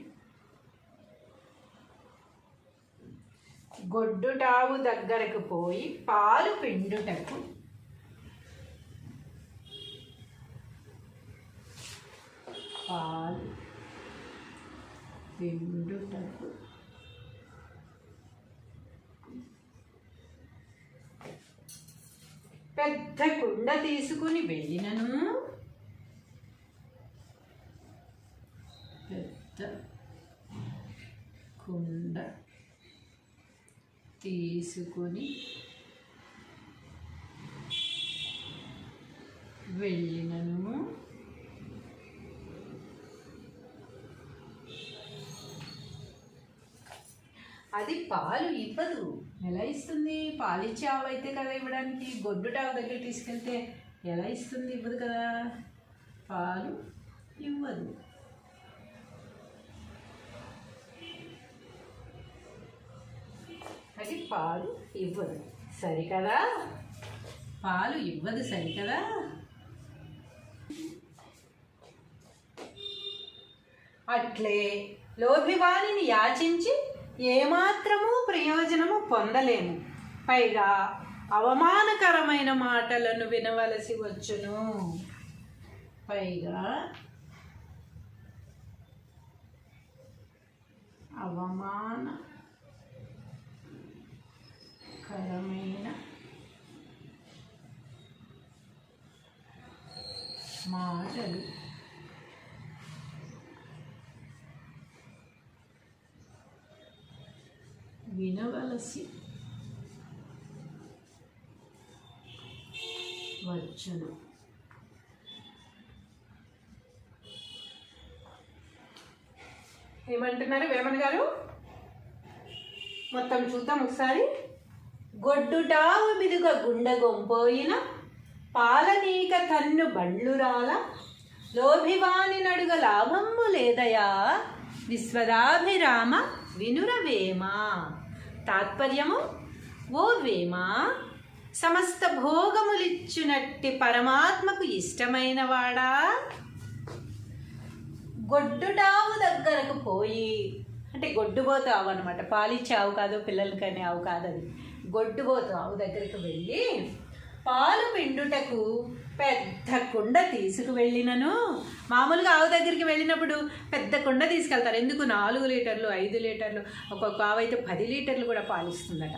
గొడ్డుటావు దగ్గరకు పోయి పాలు పిండుటకు పెద్ద కుండ తీసుకుని వెళ్ళినను పెద్ద కుండ తీసుకొని వెళ్ళినను. అది పాలు ఇవ్వదు. ఎలా ఇస్తుంది? పాలిచ్చే ఆవు అయితే కదా ఇవ్వడానికి. గొడ్డుటావు దగ్గర తీసుకెళ్తే ఎలా ఇస్తుంది? ఇవ్వదు కదా, పాలు ఇవ్వదు. అది పాలు ఇవ్వదు, సరికదా? పాలు ఇవ్వదు, సరికదా? అట్లే లోభివాణిని యాచించి ఏమాత్రము ప్రయోజనము పొందలేము, పైగా అవమానకరమైన మాటలను వినవలసి వచ్చును. పైగా అవమానకరమైన మాటలు వినవలసి వచ్చును. ఏమంటున్నారు వేమన గారు? మొత్తం చూద్దాం ఒకసారి. గొడ్డుటావు మిదుగ గుండెగొంపోయిన పాలనీక తన్ను బండ్లురాల లోభివాని నడుగ లాభమ్ము లేదయా విశ్వదాభిరామ వినురవేమ. తాత్పర్యము: ఓ వేమ, సమస్త భోగములిచ్చునట్టి పరమాత్మకు ఇష్టమైన వాడా, గొడ్డుటావు దగ్గరకు పోయి, అంటే గొడ్డుబోతు ఆవు అనమాట, పాలిచ్చే ఆవు కాదు, పిల్లలకనే ఆవు కాదు, అది గొడ్డుబోతు ఆవు దగ్గరకు వెళ్ళి పాలు పిండుటకు పెద్ద కుండ తీసుకువెళ్ళినను. మామూలుగా ఆవు దగ్గరికి వెళ్ళినప్పుడు పెద్ద కుండ తీసుకెళ్తారు. ఎందుకు? 4 లీటర్లు 5 లీటర్లు, ఒక్కొక్క ఆవు అయితే 10 లీటర్లు కూడా పాలిస్తుందట.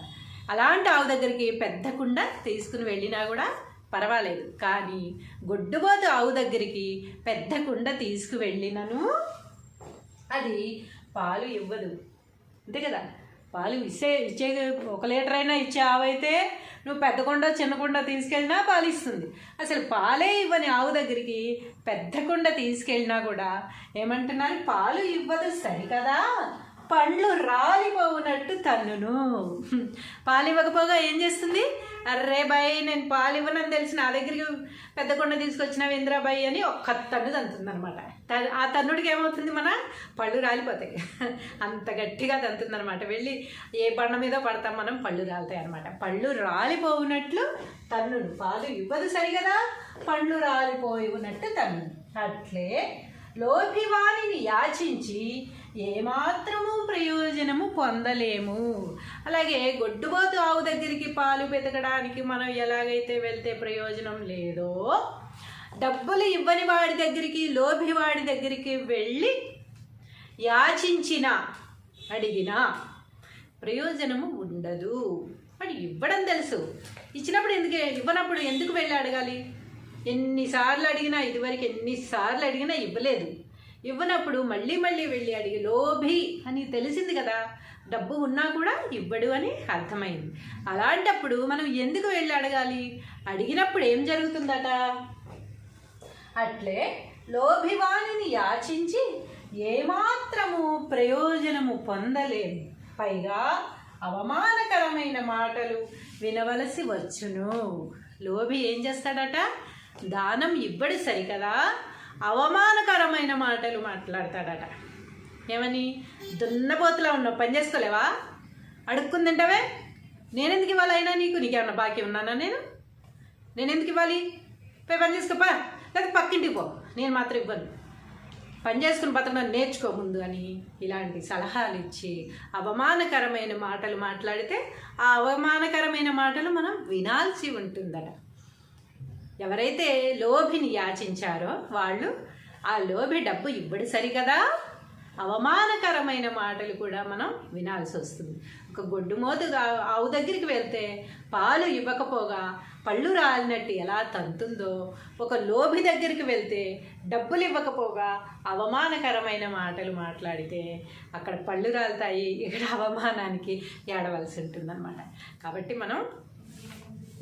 అలాంటి ఆవు దగ్గరికి పెద్ద కుండ తీసుకుని వెళ్ళినా కూడా పర్వాలేదు. కానీ గొడ్డుబోతు ఆవు దగ్గరికి పెద్ద కుండ తీసుకువెళ్ళినను అది పాలు ఇవ్వదు, అంతే కదా. పాలు ఇచ్చే 1 లీటర్ అయినా ఇచ్చే ఆవు అయితే నువ్వు పెద్ద కుండ చిన్న కుండ తీసుకెళ్ళినా పాలు ఇస్తుంది. అసలు పాలే ఇవ్వని ఆవు దగ్గరికి పెద్ద కుండ తీసుకెళ్ళినా కూడా ఏమంటున్నారు? పాలు ఇవ్వదు, సరికదా, పండ్లు రాలిపోవునట్టు తన్నును. పాలు ఇవ్వకపోగా ఏం చేస్తుంది? అర్రే బాయ్, నేను పాలు ఇవ్వనని తెలిసి నా దగ్గరికి పెద్ద కొండ తీసుకొచ్చినావు ఇంద్రాబాయి అని ఒక్క తన్ను తంతుంది అనమాట. ఆ తన్నుడికి ఏమవుతుంది? మన పళ్ళు రాలిపోతాయి, అంత గట్టిగా తంతుంది అనమాట. వెళ్ళి ఏ బండ మీద పడతాం మనం, పళ్ళు రాలుతాయి అనమాట. పళ్ళు రాలిపోవునట్లు తన్నును. పాలు ఇవ్వదు సరిగదా, పళ్ళు రాలిపోయినట్టు తన్నును. అట్లే లోభివాణిని యాచించి ఏమాత్రము ప్రయోజనము పొందలేము. అలాగే గొడ్డుబోతు ఆవు దగ్గరికి పాలు వెతకడానికి మనం ఎలాగైతే వెళ్తే ప్రయోజనం లేదో, డబ్బులు ఇవ్వని వాడి దగ్గరికి, లోభివాడి దగ్గరికి వెళ్ళి యాచించిన, అడిగినా ప్రయోజనము ఉండదు. వాడు ఇవ్వడం తెలుసు, ఇచ్చినప్పుడు ఎందుకు, ఇవ్వనప్పుడు ఎందుకు వెళ్ళి అడగాలి? ఎన్నిసార్లు అడిగినా, ఇదివరకు ఎన్నిసార్లు అడిగినా ఇవ్వలేదు. ఇవ్వనప్పుడు మళ్ళీ మళ్ళీ వెళ్ళి అడిగి, లోభి అని తెలిసింది కదా, డబ్బు ఉన్నా కూడా ఇవ్వడు అని అర్థమైంది. అలాంటప్పుడు మనం ఎందుకు వెళ్ళి అడగాలి? అడిగినప్పుడు ఏం జరుగుతుందట? అట్లే లోభివాణిని యాచించి ఏమాత్రము ప్రయోజనము పొందలేము, పైగా అవమానకరమైన మాటలు వినవలసి వచ్చును. లోభి ఏం చేస్తాడట? దానం ఇవ్వడు సరికదా, అవమానకరమైన మాటలు మాట్లాడతాడట. ఏమని? దున్నపోతులా ఉన్నావు, పని చేసుకోలేవా, అడుక్కుని తింటావే, నేనెందుకు ఇవ్వాలి? అయినా నీకేమన్నా బాకీ ఉన్నానా? నేనెందుకు ఇవ్వాలి? పోయి పని చేసుకోపా, లేదా పక్కింటికి పో, నేను మాత్రం ఇవ్వను, పని చేసుకుని బతకడం నేర్చుకో ముందు అని ఇలాంటి సలహాలు ఇచ్చి అవమానకరమైన మాటలు మాట్లాడితే ఆ అవమానకరమైన మాటలు మనం వినాల్సి ఉంటుందట. ఎవరైతే లోభిని యాచించారో వాళ్ళు ఆ లోభి డబ్బు ఇవ్వడు సరికదా, అవమానకరమైన మాటలు కూడా మనం వినాల్సి వస్తుంది. ఒక గొడ్డుమోతు ఆవు దగ్గరికి వెళ్తే పాలు ఇవ్వకపోగా పళ్ళు రాలినట్టు ఎలా తంతుందో, ఒక లోభి దగ్గరికి వెళ్తే డబ్బులు ఇవ్వకపోగా అవమానకరమైన మాటలు మాట్లాడితే అక్కడ పళ్ళు రాలుతాయి, ఇక్కడ అవమానానికి ఏడవలసి ఉంటుందన్నమాట. కాబట్టి మనం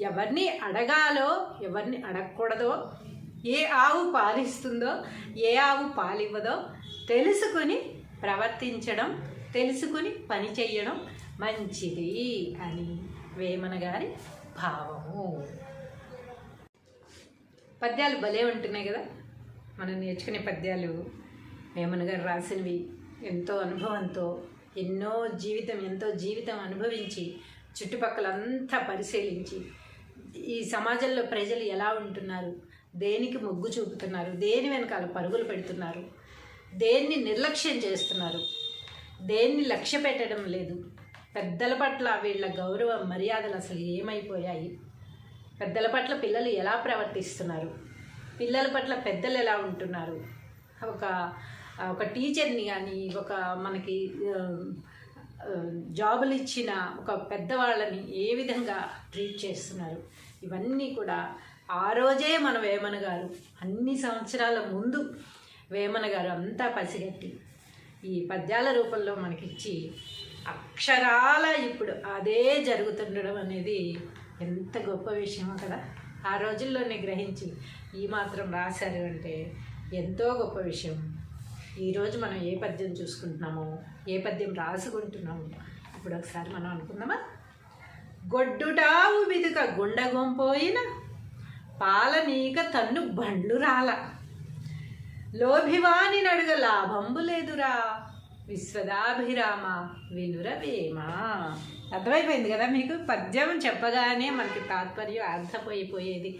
ఎవరిని అడగాలో ఎవరిని అడగకూడదో, ఏ ఆవు పాలిస్తుందో ఏ ఆవు పాలివ్వదో తెలుసుకుని ప్రవర్తించడం, తెలుసుకుని పని చెయ్యడం మంచిది అని వేమన గారి భావము. పద్యాలు భలే ఉంటున్నాయి కదా, మనం నేర్చుకునే పద్యాలు. వేమన గారు రాసినవి ఎంతో అనుభవంతో, ఎంతో జీవితం అనుభవించి, చుట్టుపక్కలంతా పరిశీలించి, ఈ సమాజంలో ప్రజలు ఎలా ఉంటున్నారు, దేనికి మొగ్గు చూపుతున్నారు, దేని వెనకాల పరుగులు పెడుతున్నారు, దేన్ని నిర్లక్ష్యం చేస్తున్నారు, దేన్ని లక్ష్య పెట్టడం లేదు, పెద్దల పట్ల వీళ్ళ గౌరవ మర్యాదలు అసలు ఏమైపోయాయి, పెద్దల పట్ల పిల్లలు ఎలా ప్రవర్తిస్తున్నారు, పిల్లల పట్ల పెద్దలు ఎలా ఉంటున్నారు, ఒక టీచర్ని కానీ, ఒక మనకి జాబులు ఇచ్చిన ఒక పెద్దవాళ్ళని ఏ విధంగా ట్రీట్ చేస్తున్నారు, ఇవన్నీ కూడా ఆ రోజే మన వేమన గారు అన్ని సంవత్సరాల ముందు వేమన గారు అంతా పసిగట్టి ఈ పద్యాల రూపంలో మనకిచ్చి అక్షరాల ఇప్పుడు అదే జరుగుతుండడం అనేది ఎంత గొప్ప విషయమో కదా. ఆ రోజుల్లోనే గ్రహించి ఈ మాత్రం రాశారు అంటే ఎంతో గొప్ప విషయం. ఈరోజు మనం ఏ పద్యం చూసుకుంటున్నామో, ఏ పద్యం రాసుకుంటున్నామో ఇప్పుడు ఒకసారి మనం అనుకుందామా. గొడ్డుటావు బిదుక గుండగొంపోయిన పాలనీక తన్ను బండ్లు రాల, లోభివాని నడుగ లాభంబు లేదురా, విశ్వదాభిరామ వినురవేమ. అర్థమైపోయింది కదా మీకు. పద్యం చెప్పగానే మనకి తాత్పర్యం అర్థమైపోయేది.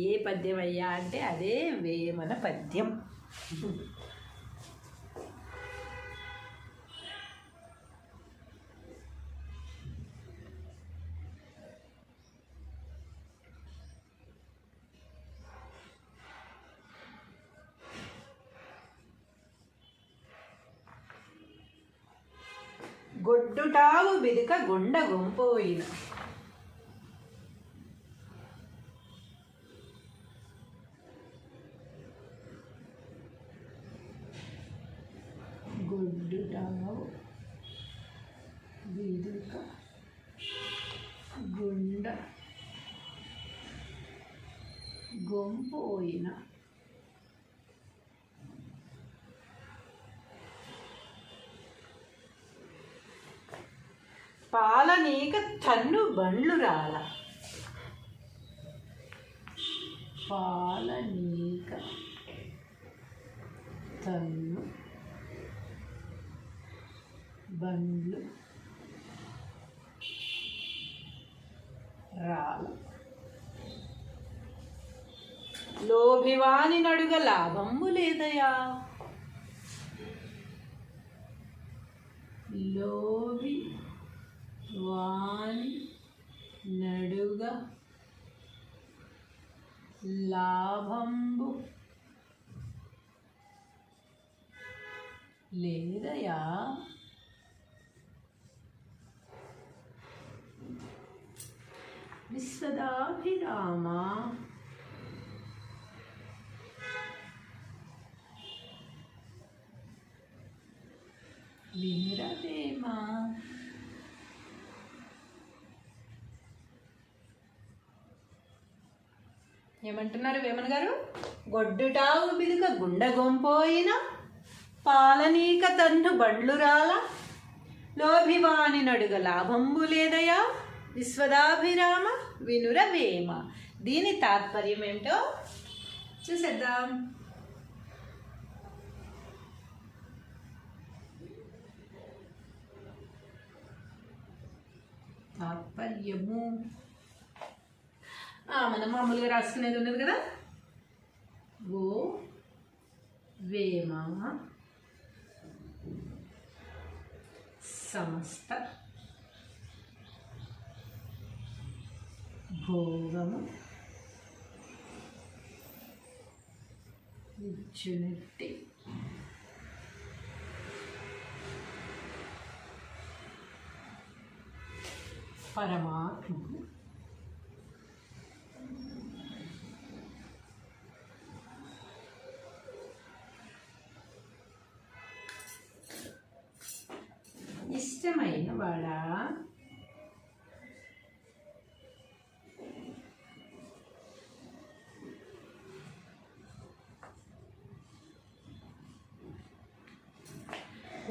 ఏ పద్యం అయ్యా అంటే అదే వేమన పద్యం. గొడ్డుటావు బిదుక గుండ గొంపోయిన, గొడ్డుటావు బిదుక గుండ గొంపోయిన, పాలనీక తన్ను బండ్లు రాల, పాలనీక తన్ను బండ్లు రాల, లోభివాని నడుగ లాభంబు లేదయా, లోభి వాని నడుగ లాభంబు లేదయా, విశ్వదాభిరామ వినురవేమ. ఏమంటున్నారు వేమన గారు? గొడ్డుటావు బిదుక గుండగొంపోయిన, పాలనీక తన్ను బండ్లు రాల, లోభివాని నడుగ లాభంబు లేదయా, విశ్వదాభిరామ వినురవేమ. దీని తాత్పర్యం ఏమిటో చూసేద్దాం. తాత్పర్యము మనం మామూలుగా రాసుకునేది ఉన్నది కదా. ఓ వేమ సమస్త భోగము ఇచ్చునట్టి పరమాత్మకు ఇష్టమైన వాడా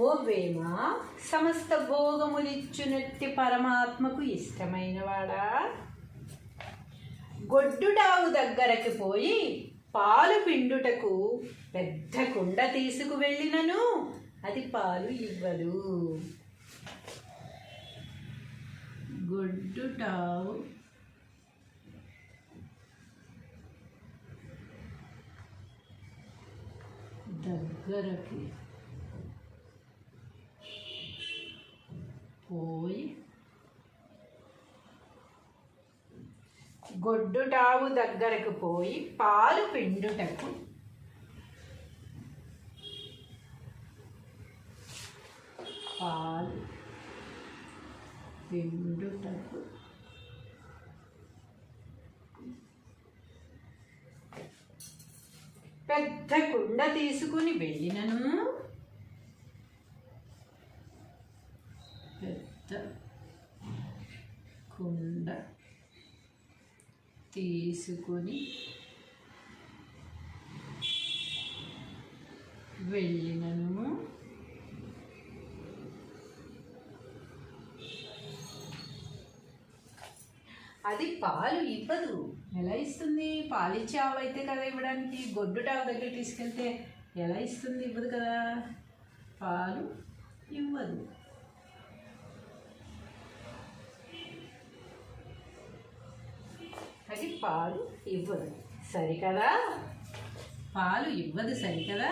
ఓ వేమ సమస్త భోగములిచ్చునట్టి పరమాత్మకు ఇష్టమైన వాడా గొడ్డుడావు దగ్గరకు పోయి పాలు పిండుటకు పెద్ద కుండ తీసుకువెళ్ళినను అది పాలు ఇవ్వదు. గొడ్డుడావు దగ్గరకి పోయి గొడ్డుటావు దగ్గరకు పోయి పాలు పిండుటకు పెద్ద కుండ తీసుకుని వెళ్ళినను పెద్ద కుండ తీసుకుని వెళ్ళినను అది పాలు ఇవ్వదు. ఎలా ఇస్తుంది? పాలిచ్చే ఆవు అయితే కదా ఇవ్వడానికి. గొడ్డుటావు దగ్గర తీసుకెళ్తే ఎలా ఇస్తుంది? ఇవ్వదు కదా, పాలు ఇవ్వదు. అది పాలు ఇవ్వదు, సరికదా? పాలు ఇవ్వదు, సరికదా?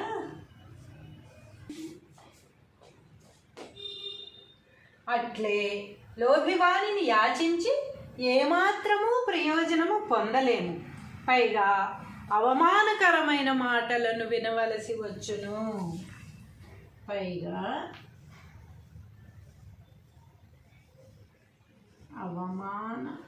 అట్లే లోభివాణిని యాచించి ఏమాత్రము ప్రయోజనము పొందలేము, పైగా అవమానకరమైన మాటలను వినవలసి వచ్చును. పైగా అవమానకరమైన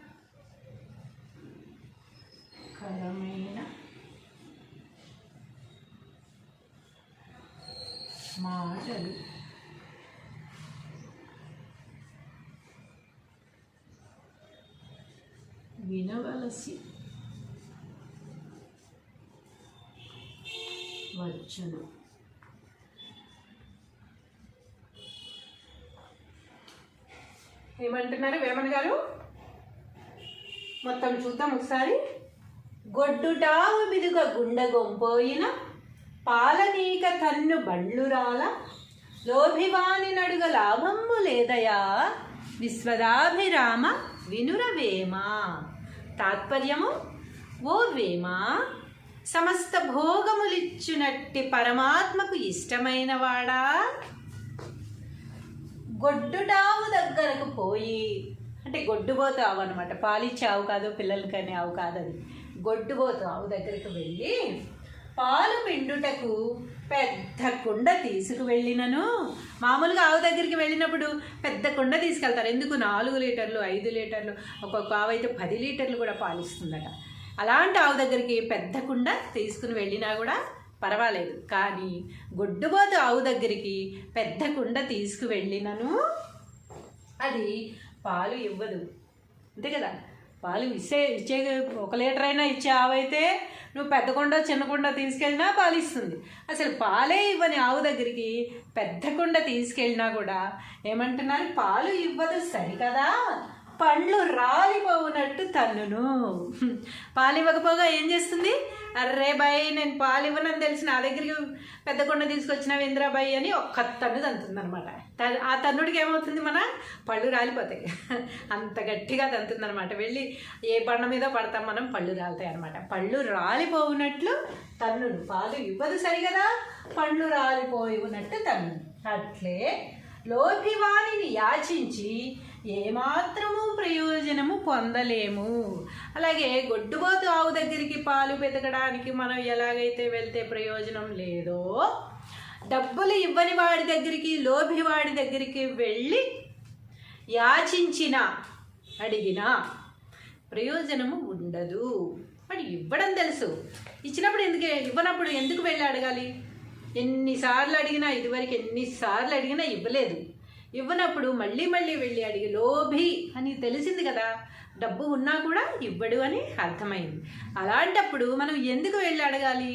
మాటలు వినవలసి వచ్చును. ఏమంటున్నారు వేమన గారు? మొత్తం చూద్దాం ఒకసారి. గొడ్డుటావు మిదుగ గుండెగొంపోయిన పాలనీక తన్ను బండ్లురాల లోభివాని నడుగ లాభము లేదయా విశ్వదాభిరామ వినురవేమ. తాత్పర్యము: ఓ వేమ, సమస్త భోగములిచ్చునట్టి పరమాత్మకు ఇష్టమైన వాడా, గొడ్డుటావు దగ్గరకు పోయి, అంటే గొడ్డుబోతు ఆవు అనమాట, పాలిచ్చే ఆవు కాదు, పిల్లలకనే ఆవు కాదు, అది గొడ్డుబోతు ఆవు దగ్గరకు వెళ్ళి పాలు పిండుటకు పెద్ద కుండ తీసుకువెళ్ళినను. మామూలుగా ఆవు దగ్గరికి వెళ్ళినప్పుడు పెద్ద కుండ తీసుకెళ్తారు. ఎందుకు? 4 లీటర్లు 5 లీటర్లు, ఒక్కొక్క ఆవు అయితే 10 లీటర్లు కూడా పాలిస్తుందట. అలాంటి ఆవు దగ్గరికి పెద్ద కుండ తీసుకుని వెళ్ళినా కూడా పర్వాలేదు. కానీ గొడ్డుబోతు ఆవు దగ్గరికి పెద్ద కుండ తీసుకువెళ్ళినను అది పాలు ఇవ్వదు. అంతే కదా, పాలు ఇచ్చే 1 లీటర్ అయినా ఇచ్చే ఆవు అయితే నువ్వు పెద్ద కుండ చిన్న కుండ తీసుకెళ్ళినా పాలు ఇస్తుంది. అసలు పాలే ఇవ్వని ఆవు దగ్గరికి పెద్ద కుండ తీసుకెళ్ళినా కూడా ఏమంటున్నారు? పాలు ఇవ్వదు, సరికదా? పండ్లు రాలిపోవునట్టు తన్నును. పాలు ఇవ్వకపోగా ఏం చేస్తుంది? అర్రే బాయ్, నేను పాలు ఇవ్వనని తెలిసి నా దగ్గరికి పెద్ద కొండ తీసుకొచ్చినావు ఇంద్రాబాయి అని ఒక్క తన్ను తంతుంది అనమాట. ఆ తన్నుడికి ఏమవుతుంది? మన పళ్ళు రాలిపోతాయి, అంత గట్టిగా తంతుంది అనమాట. వెళ్ళి ఏ బండ మీద పడతాం మనం, పళ్ళు రాలుతాయి అనమాట. పళ్ళు రాలిపోవునట్లు తన్నును. పాలు ఇవ్వదు సరిగదా, పళ్ళు రాలిపోయినట్టు తన్నును. అట్లే లోభివాణిని యాచించి ఏమాత్రము ప్రయోజనము పొందలేము. అలాగే గొడ్డుబోతు ఆవు దగ్గరికి పాలు వెతకడానికి మనం ఎలాగైతే వెళ్తే ప్రయోజనం లేదో, డబ్బులు ఇవ్వని వాడి దగ్గరికి, లోభివాడి దగ్గరికి వెళ్ళి యాచించిన అడిగినా ప్రయోజనము ఉండదు. వాడు ఇవ్వడం తెలుసు, ఇచ్చినప్పుడు ఇవ్వనప్పుడు ఎందుకు వెళ్ళి అడగాలి? ఎన్నిసార్లు అడిగినా, ఇదివరకు ఎన్నిసార్లు అడిగినా ఇవ్వలేదు. ఇవ్వనప్పుడు మళ్ళీ మళ్ళీ వెళ్ళి అడిగి లోభి అని తెలిసింది కదా, డబ్బు ఉన్నా కూడా ఇవ్వడు అని అర్థమైంది. అలాంటప్పుడు మనం ఎందుకు వెళ్ళి అడగాలి?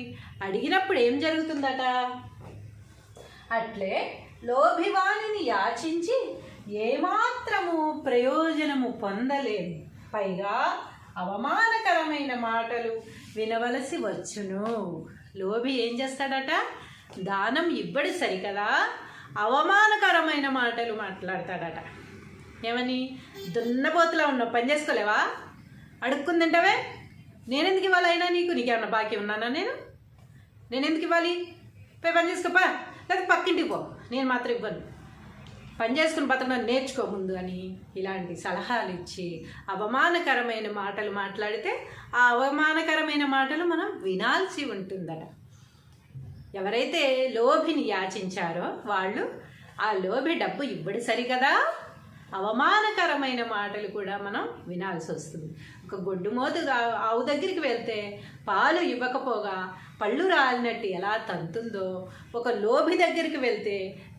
అడిగినప్పుడు ఏం జరుగుతుందట? అట్లే లోభివాణిని యాచించి ఏమాత్రము ప్రయోజనము పొందలేము, పైగా అవమానకరమైన మాటలు వినవలసి వచ్చును. లోభి ఏం చేస్తాడట? దానం ఇవ్వడు సరికదా, అవమానకరమైన మాటలు మాట్లాడతాడట. ఏమని? దున్నపోతులా ఉన్నావు, పని చేసుకోలేవా, అడుక్కుందంటవే, నేనెందుకు ఇవ్వాలి? అయినా నీకేమన్నా బాకీ ఉన్నానా? నేనెందుకు ఇవ్వాలి? పోయి పని చేసుకోపా, లేదా పక్కింటికి పో, నేను మాత్రం ఇవ్వను, పని చేసుకుని బతకడం నేర్చుకో ముందు అని ఇలాంటి సలహాలు ఇచ్చి అవమానకరమైన మాటలు మాట్లాడితే ఆ అవమానకరమైన మాటలు మనం వినాల్సి ఉంటుందట. ఎవరైతే లోభిని యాచించారో వాళ్ళు ఆ లోభి డబ్బు ఇవ్వడు సరికదా, అవమానకరమైన మాటలు కూడా మనం వినాల్సి వస్తుంది. ఒక గొడ్డుమోతు ఆవు దగ్గరికి వెళ్తే పాలు ఇవ్వకపోగా పళ్ళు రాలినట్టు ఎలా తంతుందో, ఒక లోభి దగ్గరికి వెళ్తే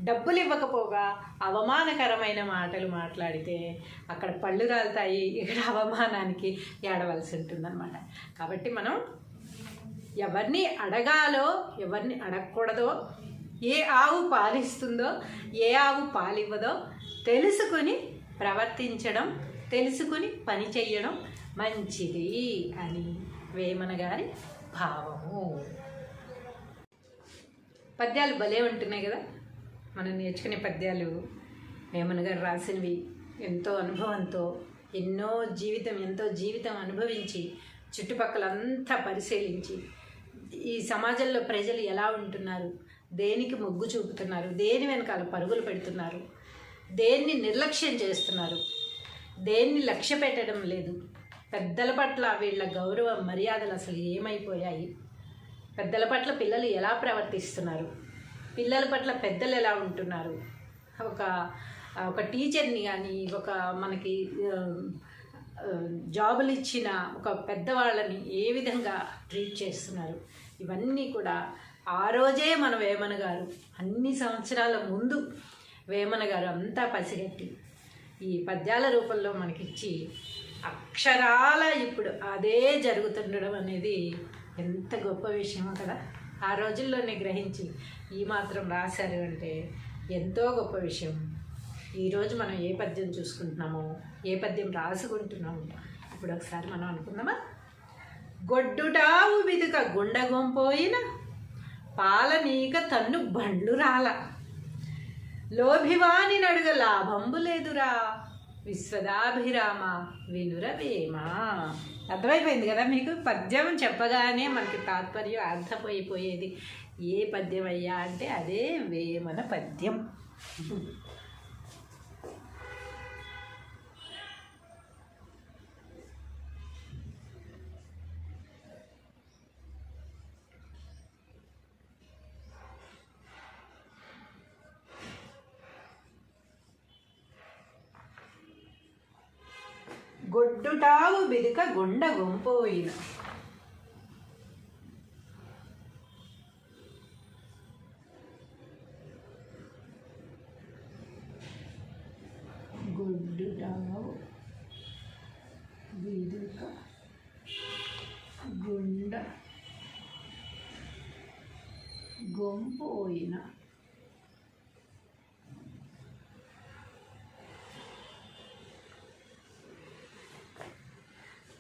డబ్బులు ఇవ్వకపోగా అవమానకరమైన మాటలు మాట్లాడితే అక్కడ పళ్ళు రాలుతాయి, ఇక్కడ అవమానానికి ఏడవలసి ఉంటుందన్నమాట. కాబట్టి మనం ఎవరిని అడగాలో ఎవరిని అడగకూడదో, ఏ ఆవు పాలిస్తుందో ఏ ఆవు పాలివ్వదో తెలుసుకుని ప్రవర్తించడం, తెలుసుకుని పని చెయ్యడం మంచిది అని వేమన గారి భావము. పద్యాలు భలే ఉంటున్నాయి కదా, మనం నేర్చుకునే పద్యాలు వేమన గారు రాసినవి. ఎంతో అనుభవంతో ఎంతో జీవితం అనుభవించి చుట్టుపక్కలంతా పరిశీలించి ఈ సమాజంలో ప్రజలు ఎలా ఉంటున్నారు, దేనికి మొగ్గు చూపుతున్నారు, దేని వెనకాల పరుగులు పెడుతున్నారు, దేన్ని నిర్లక్ష్యం చేస్తున్నారు, దేన్ని లక్ష్య పెట్టడం లేదు, పెద్దల పట్ల వీళ్ళ గౌరవ మర్యాదలు అసలు ఏమైపోయాయి, పెద్దల పట్ల పిల్లలు ఎలా ప్రవర్తిస్తున్నారు, పిల్లల పట్ల పెద్దలు ఎలా ఉంటున్నారు, ఒక టీచర్ని కానీ మనకి జాబులు ఇచ్చిన ఒక పెద్దవాళ్ళని ఏ విధంగా ట్రీట్ చేస్తున్నారు, ఇవన్నీ కూడా ఆ రోజే మన వేమన గారు అన్ని సంవత్సరాల ముందు వేమన గారు అంతా పసిగట్టి ఈ పద్యాల రూపంలో మనకిచ్చి అక్షరాల ఇప్పుడు అదే జరుగుతుండడం అనేది ఎంత గొప్ప విషయమో కదా. ఆ రోజుల్లోనే గ్రహించి ఈ మాత్రం రాశారు అంటే ఎంతో గొప్ప విషయం. ఈరోజు మనం ఏ పద్యం చూసుకుంటున్నామో, ఏ పద్యం రాసుకుంటున్నామో ఇప్పుడు ఒకసారి మనం అనుకుందామా? గొడ్డుటావు బిదుక గుండగొంపోయిన పాలనీక తన్ను బండ్లు రాల, లోభివాని నడుగ లాభంబు లేదురా, విశ్వదాభిరామ వినురవేమ. అర్థమైపోయింది కదా మీకు? పద్యం చెప్పగానే మనకి తాత్పర్యం అర్థమైపోయేది. ఏ పద్యం అయ్యా అంటే అదే వేమన పద్యం. గొడ్డుటావు బిదుక గుండ గొంపోయిన, గొడ్డుటావు బిదుక గుండ గొంపోయిన,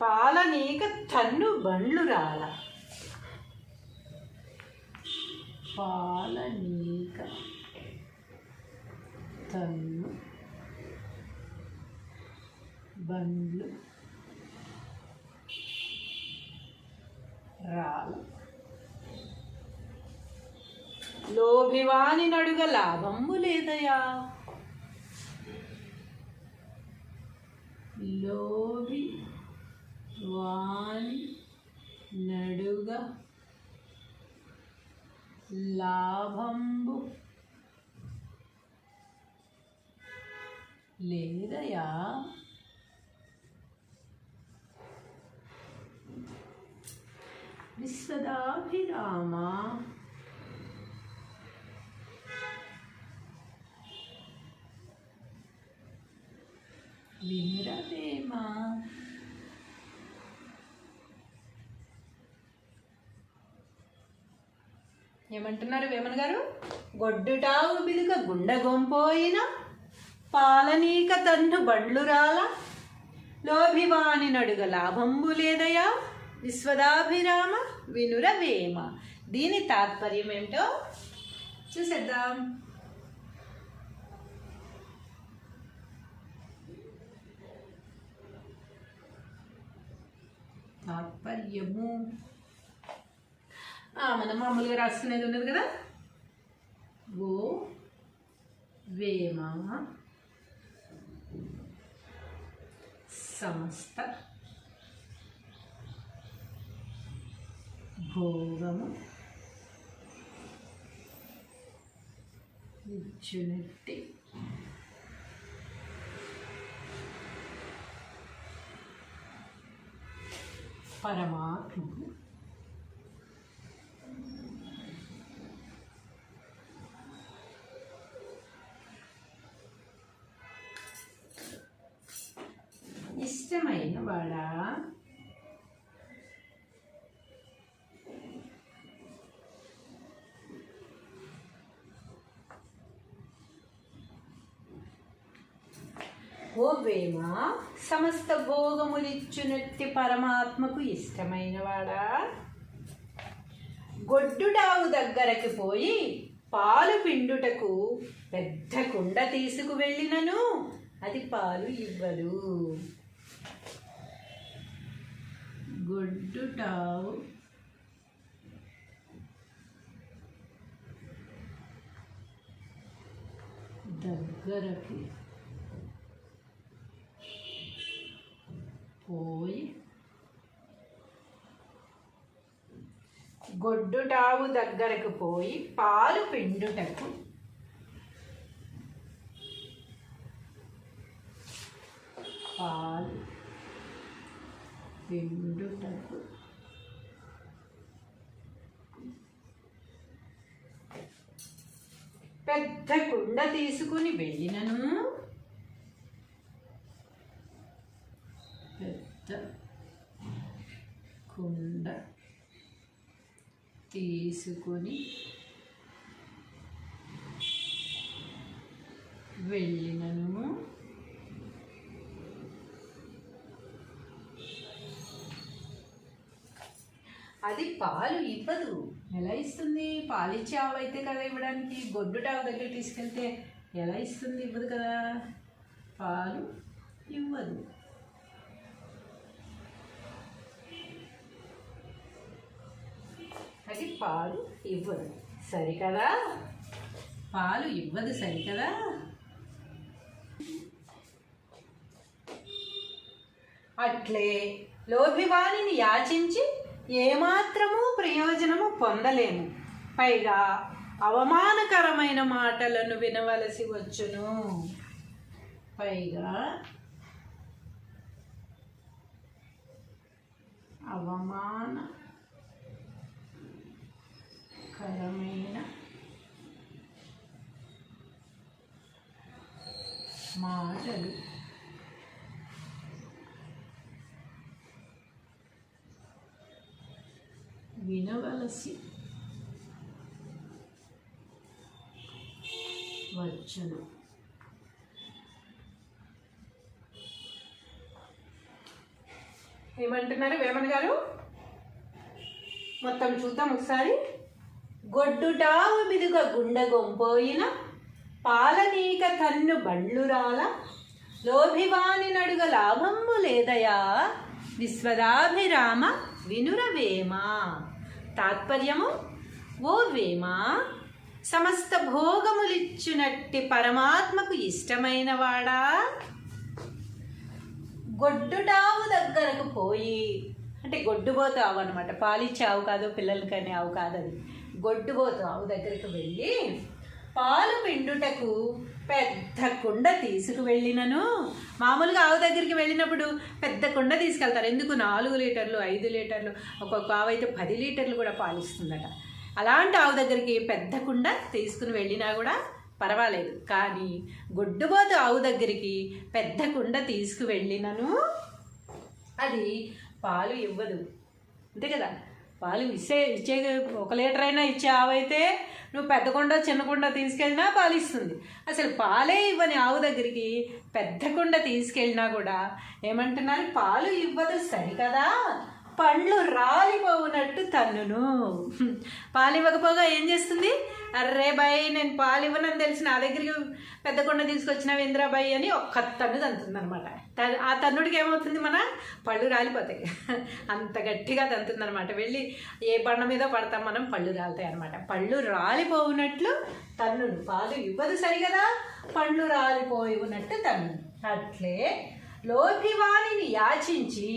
పాలనీక తన్ను బండ్లు రాల, పాలనీక తన్ను బండ్లు రాల, లోభివాని నడుగ లాభంబు లేదయా, లోభి వాని నడుగ లాభంబు లేదయా, విశ్వదాభిరామ వినురవేమ. ఏమంటున్నారు వేమన గారు? గొడ్డుటావు బిదుక గుండగొంపోయిన పాలనీక తన్ను బండ్లురాల లోభివాని నడుగ లాభంబు లేదయా విశ్వదాభిరామ వినురవేమ. దీని తాత్పర్యం ఏమిటో చూసేద్దాం. తాత్పర్యము మనం మామూలుగా రాసుకునేది ఉన్నది కదా. ఓ వేమ సమస్త భోగము ఇచ్చునట్టి పరమాత్మకు ఇష్టమైన వాడా ఓ వేమ సమస్త భోగములిచ్చునట్టి పరమాత్మకు ఇష్టమైన వాడా గొడ్డుడావు దగ్గరకు పోయి పాలు పిండుటకు పెద్ద కుండ తీసుకు వెళ్ళినను అది పాలు ఇవ్వదు. గొడ్డుటావు దగ్గరకు పోయి గొడ్డుటావు దగ్గరకు పోయి పాలు పిండుటకు పెద్ద కుండ తీసుకుని వెళ్ళినను పెద్ద కుండ తీసుకుని వెళ్ళినను అది పాలు ఇవ్వదు. ఎలా ఇస్తుంది? పాలిచ్చే ఆవు అయితే కదా ఇవ్వడానికి. గొడ్డుటావు దగ్గర తీసుకెళ్తే ఎలా ఇస్తుంది? ఇవ్వదు కదా. పాలు ఇవ్వదు. అది పాలు ఇవ్వదు, సరికదా? పాలు ఇవ్వదు, సరికదా? అట్లే లోభివాణిని యాచించి ఏమాత్రము ప్రయోజనము పొందలేము. పైగా అవమానకరమైన మాటలను వినవలసి వచ్చును. పైగా అవమానకరమైన మాటలు వినవలసి వచ్చును. ఏమంటున్నారు వేమన గారు? మొత్తం చూద్దాం ఒకసారి. గొడ్డుటావు బిదుగ గుండగొంపోయిన పాలనీక కన్ను బండ్లురాల లోభివాని నడుగ లాభంబు లేదయా విశ్వదాభిరామ వినురవేమ. తాత్పర్యము: ఓ వేమ, సమస్త భోగములిచ్చునట్టి పరమాత్మకు ఇష్టమైన వాడా గొడ్డుటావు దగ్గరకు పోయి, అంటే గొడ్డుబోతు ఆవు అనమాట, పాలిచ్చే ఆవు కాదు, పిల్లలకనే ఆవు కాదు, అది గొడ్డుబోతు ఆవు దగ్గరకు వెళ్ళి పాలు పిండుటకు పెద్ద కుండ తీసుకువెళ్ళినను. మామూలుగా ఆవు దగ్గరికి వెళ్ళినప్పుడు పెద్ద కుండ తీసుకెళ్తారు. ఎందుకు? 4 లీటర్లు 5 లీటర్లు, ఒక్కొక్క ఆవు అయితే 10 లీటర్లు కూడా పాలిస్తుందట. అలాంటి ఆవు దగ్గరికి పెద్ద కుండ తీసుకుని వెళ్ళినా కూడా పర్వాలేదు. కానీ గొడ్డుబోతు ఆవు దగ్గరికి పెద్ద కుండ తీసుకువెళ్ళినను అది పాలు ఇవ్వదు. అంతే కదా, పాలు ఇచ్చే 1 లీటర్ అయినా ఇచ్చే ఆవు అయితే నువ్వు పెద్ద కుండ చిన్న కుండ తీసుకెళ్ళినా పాలు ఇస్తుంది. అసలు పాలే ఇవ్వని ఆవు దగ్గరికి పెద్ద కుండ తీసుకెళ్ళినా కూడా ఏమంటున్నారు? పాలు ఇవ్వదు సరికదా, పండ్లు రాలిపోవునట్టు తన్నును. పాలు ఇవ్వకపోగా ఏం చేస్తుంది? అర్రే బాయ్, నేను పాలు ఇవ్వనని తెలిసి నా దగ్గరికి పెద్ద కొండ తీసుకొచ్చినావు ఇంద్రాబాయి అని ఒక్క తన్ను తంతుంది అనమాట. ఆ తన్నుడికి ఏమవుతుంది? మన పళ్ళు రాలిపోతాయి. అంత గట్టిగా తంతుంది అనమాట. వెళ్ళి ఏ బండ మీద పడతాం మనం, పళ్ళు రాలుతాయి అనమాట. పళ్ళు రాలిపోవునట్లు తన్నుడు. పాలు ఇవ్వదు సరిగదా, పళ్ళు రాలిపోయినట్టు తన్ను. అట్లే లోభివాణిని యాచించి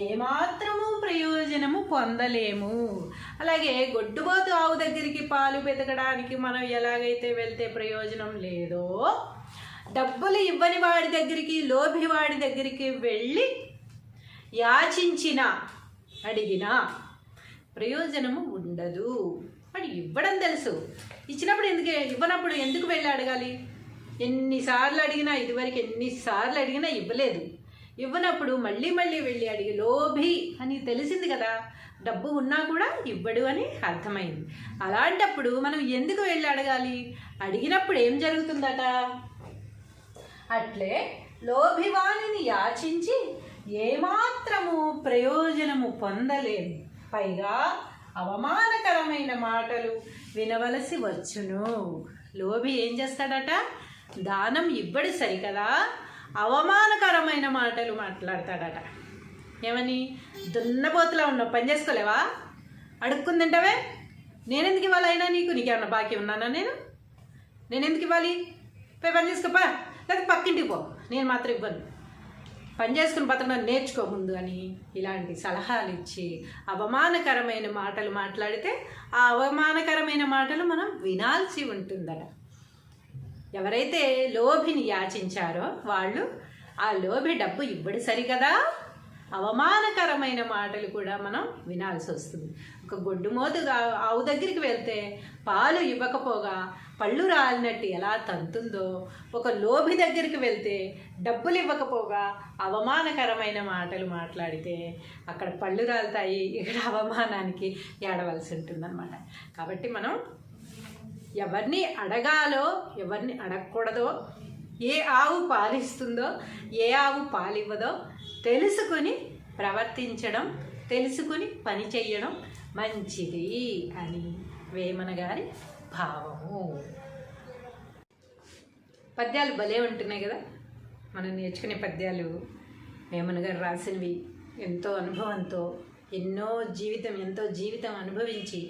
ఏమాత్రము ప్రయోజనము పొందలేము. అలాగే గొడ్డుబోతు ఆవు దగ్గరికి పాలు వెతకడానికి మనం ఎలాగైతే వెళ్తే ప్రయోజనం లేదో, డబ్బులు ఇవ్వని వాడి దగ్గరికి, లోభి వాడి దగ్గరికి వెళ్ళి యాచించిన, అడిగినా ప్రయోజనము ఉండదు. వాడు ఇవ్వడం తెలుసు, ఇచ్చినప్పుడు ఎందుకు, ఇవ్వనప్పుడు ఎందుకు వెళ్ళి అడగాలి? ఎన్నిసార్లు అడిగినా, ఇదివరకు ఎన్నిసార్లు అడిగినా ఇవ్వలేదు. ఇవ్వనప్పుడు మళ్ళీ మళ్ళీ వెళ్ళి అడిగి, లోభి అని తెలిసింది కదా, డబ్బు ఉన్నా కూడా ఇవ్వడు అని అర్థమైంది. అలాంటప్పుడు మనం ఎందుకు వెళ్ళి అడగాలి? అడిగినప్పుడు ఏం జరుగుతుందట? అట్లే లోభివాణిని యాచించి ఏమాత్రము ప్రయోజనము పొందలేము, పైగా అవమానకరమైన మాటలు వినవలసి వచ్చును. లోభి ఏం చేస్తాడట? దానం ఇవ్వడు సరికదా, అవమానకరమైన మాటలు మాట్లాడతాడట. ఏమని? దున్నపోతులా ఉన్నావు, పని చేసుకోలేవా, అడుక్కుని తింటావే, నేనెందుకు ఇవ్వాలి? అయినా నీకేమన్నా బాకీ ఉన్నానా? నేనెందుకు ఇవ్వాలి? పోయి పని చేసుకోపా, లేదా పక్కింటికి పో, నేను మాత్రం ఇవ్వను, పని చేసుకుని బతకడం నేర్చుకో ముందు అని ఇలాంటి సలహాలు ఇచ్చి అవమానకరమైన మాటలు మాట్లాడితే ఆ అవమానకరమైన మాటలు మనం వినాల్సి ఉంటుందట. ఎవరైతే లోభిని యాచించారో వాళ్ళు ఆ లోభి డబ్బు ఇవ్వడు సరికదా, అవమానకరమైన మాటలు కూడా మనం వినాల్సి వస్తుంది. ఒక గొడ్డుమోతుగా ఆవు దగ్గరికి వెళ్తే పాలు ఇవ్వకపోగా పళ్ళు రాలినట్టు ఎలా తంతుందో, ఒక లోభి దగ్గరికి వెళ్తే డబ్బులు ఇవ్వకపోగా అవమానకరమైన మాటలు మాట్లాడితే అక్కడ పళ్ళు రాలుతాయి, ఇక్కడ అవమానానికి ఏడవలసి ఉంటుందన్నమాట. కాబట్టి మనం ఎవరిని అడగాలో ఎవరిని అడగకూడదో, ఏ ఆవు పాలిస్తుందో ఏ ఆవు పాలివ్వదో తెలుసుకుని ప్రవర్తించడం, తెలుసుకుని పని చెయ్యడం మంచిది అని వేమన గారి భావము. పద్యాలు భలే ఉంటున్నాయి కదా, మనం నేర్చుకునే పద్యాలు వేమన గారు రాసినవి. ఎంతో అనుభవంతో ఎంతో జీవితం అనుభవించి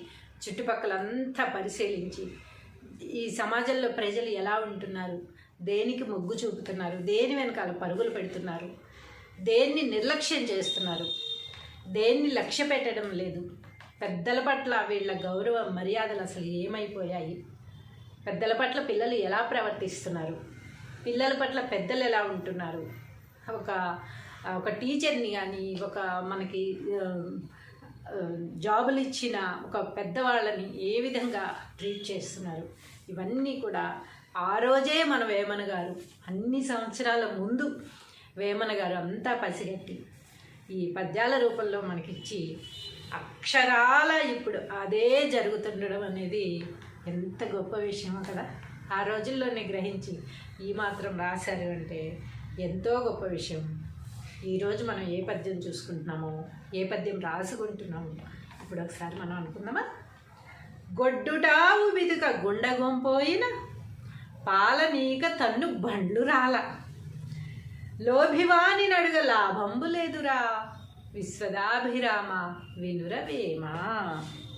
చుట్టుపక్కలంతా పరిశీలించి ఈ సమాజంలో ప్రజలు ఎలా ఉంటున్నారు, దేనికి మొగ్గు చూపుతున్నారు, దేని వెనకాల పరుగులు పెడుతున్నారు, దేన్ని నిర్లక్ష్యం చేస్తున్నారు, దేన్ని లక్ష్య పెట్టడం లేదు, పెద్దల పట్ల వీళ్ళ గౌరవ మర్యాదలు అసలు ఏమైపోయాయి, పెద్దల పట్ల పిల్లలు ఎలా ప్రవర్తిస్తున్నారు, పిల్లల పట్ల పెద్దలు ఎలా ఉంటున్నారు, ఒక టీచర్ని కానీ మనకి జాబులు ఇచ్చిన ఒక పెద్దవాళ్ళని ఏ విధంగా ట్రీట్ చేస్తున్నారు, ఇవన్నీ కూడా ఆ రోజే మన వేమన గారు అన్ని సంవత్సరాల ముందు వేమన గారు అంతా పసిగట్టి ఈ పద్యాల రూపంలో మనకిచ్చి అక్షరాల ఇప్పుడు అదే జరుగుతుండడం అనేది ఎంత గొప్ప విషయమో కదా. ఆ రోజుల్లోనే గ్రహించి ఈ మాత్రం రాశారు అంటే ఎంతో గొప్ప విషయం. ఈరోజు మనం ఏ పద్యం చూసుకుంటున్నామో, ఏ పద్యం రాసుకుంటున్నామో ఇప్పుడు ఒకసారి మనం అనుకుందామా? గొడ్డుటావు బిదుక గుండగొంపోయిన పాలనీక తన్ను బండ్లు రాల, లోభివాని నడుగ లాభంబు లేదురా, విశ్వదాభిరామ వినురవేమ.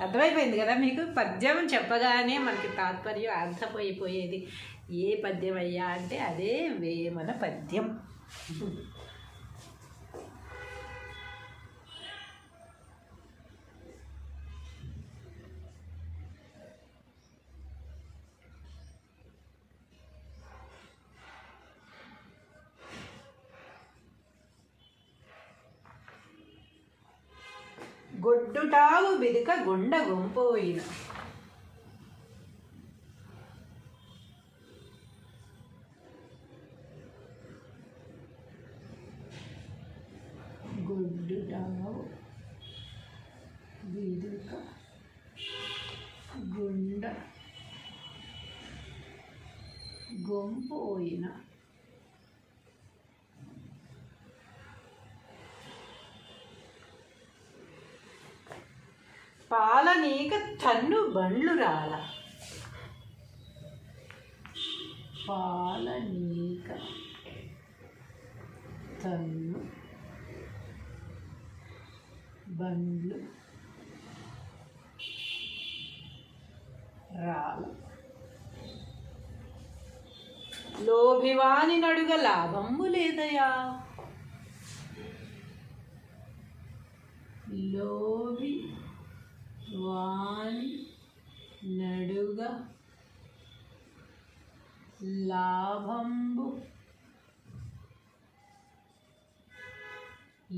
అర్థమైపోయింది కదా మీకు? పద్యం చెప్పగానే మనకి తాత్పర్యం అర్థమైపోయేది. ఏ పద్యం అయ్యా అంటే అదే వేమన పద్యం. గొడ్డుటావు బిదుక గుండ గొంపోయిన. గొడ్డుటావు బిదుక గుండ గొంపోయిన. పాలనీక తన్ను బండ్లు రాల. పాలనీక తన్ను బండ్లు రాల. లోభివాని నడుగ లాభంబు లేదయా. లోభి వాని నడుగ లాభంబు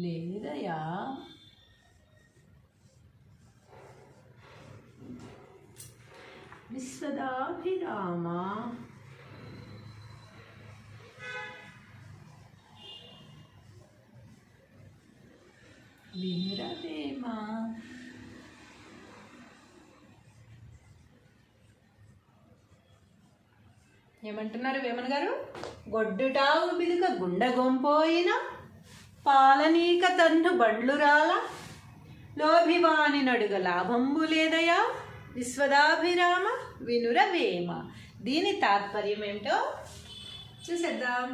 లేదయా. విశ్వదాభిరామ వినురవేమ. ఏమంటున్నారు వేమన గారు? గొడ్డుటావు బిదుక గుండ గొంపోయిన, పాలనీక తన్ను బండ్లు రాల, లోభివాని నడుగ లాభంబు లేదయా. విశ్వదాభిరామ వినురవేమ. దీని తాత్పర్యం ఏమిటో చూసేద్దాం.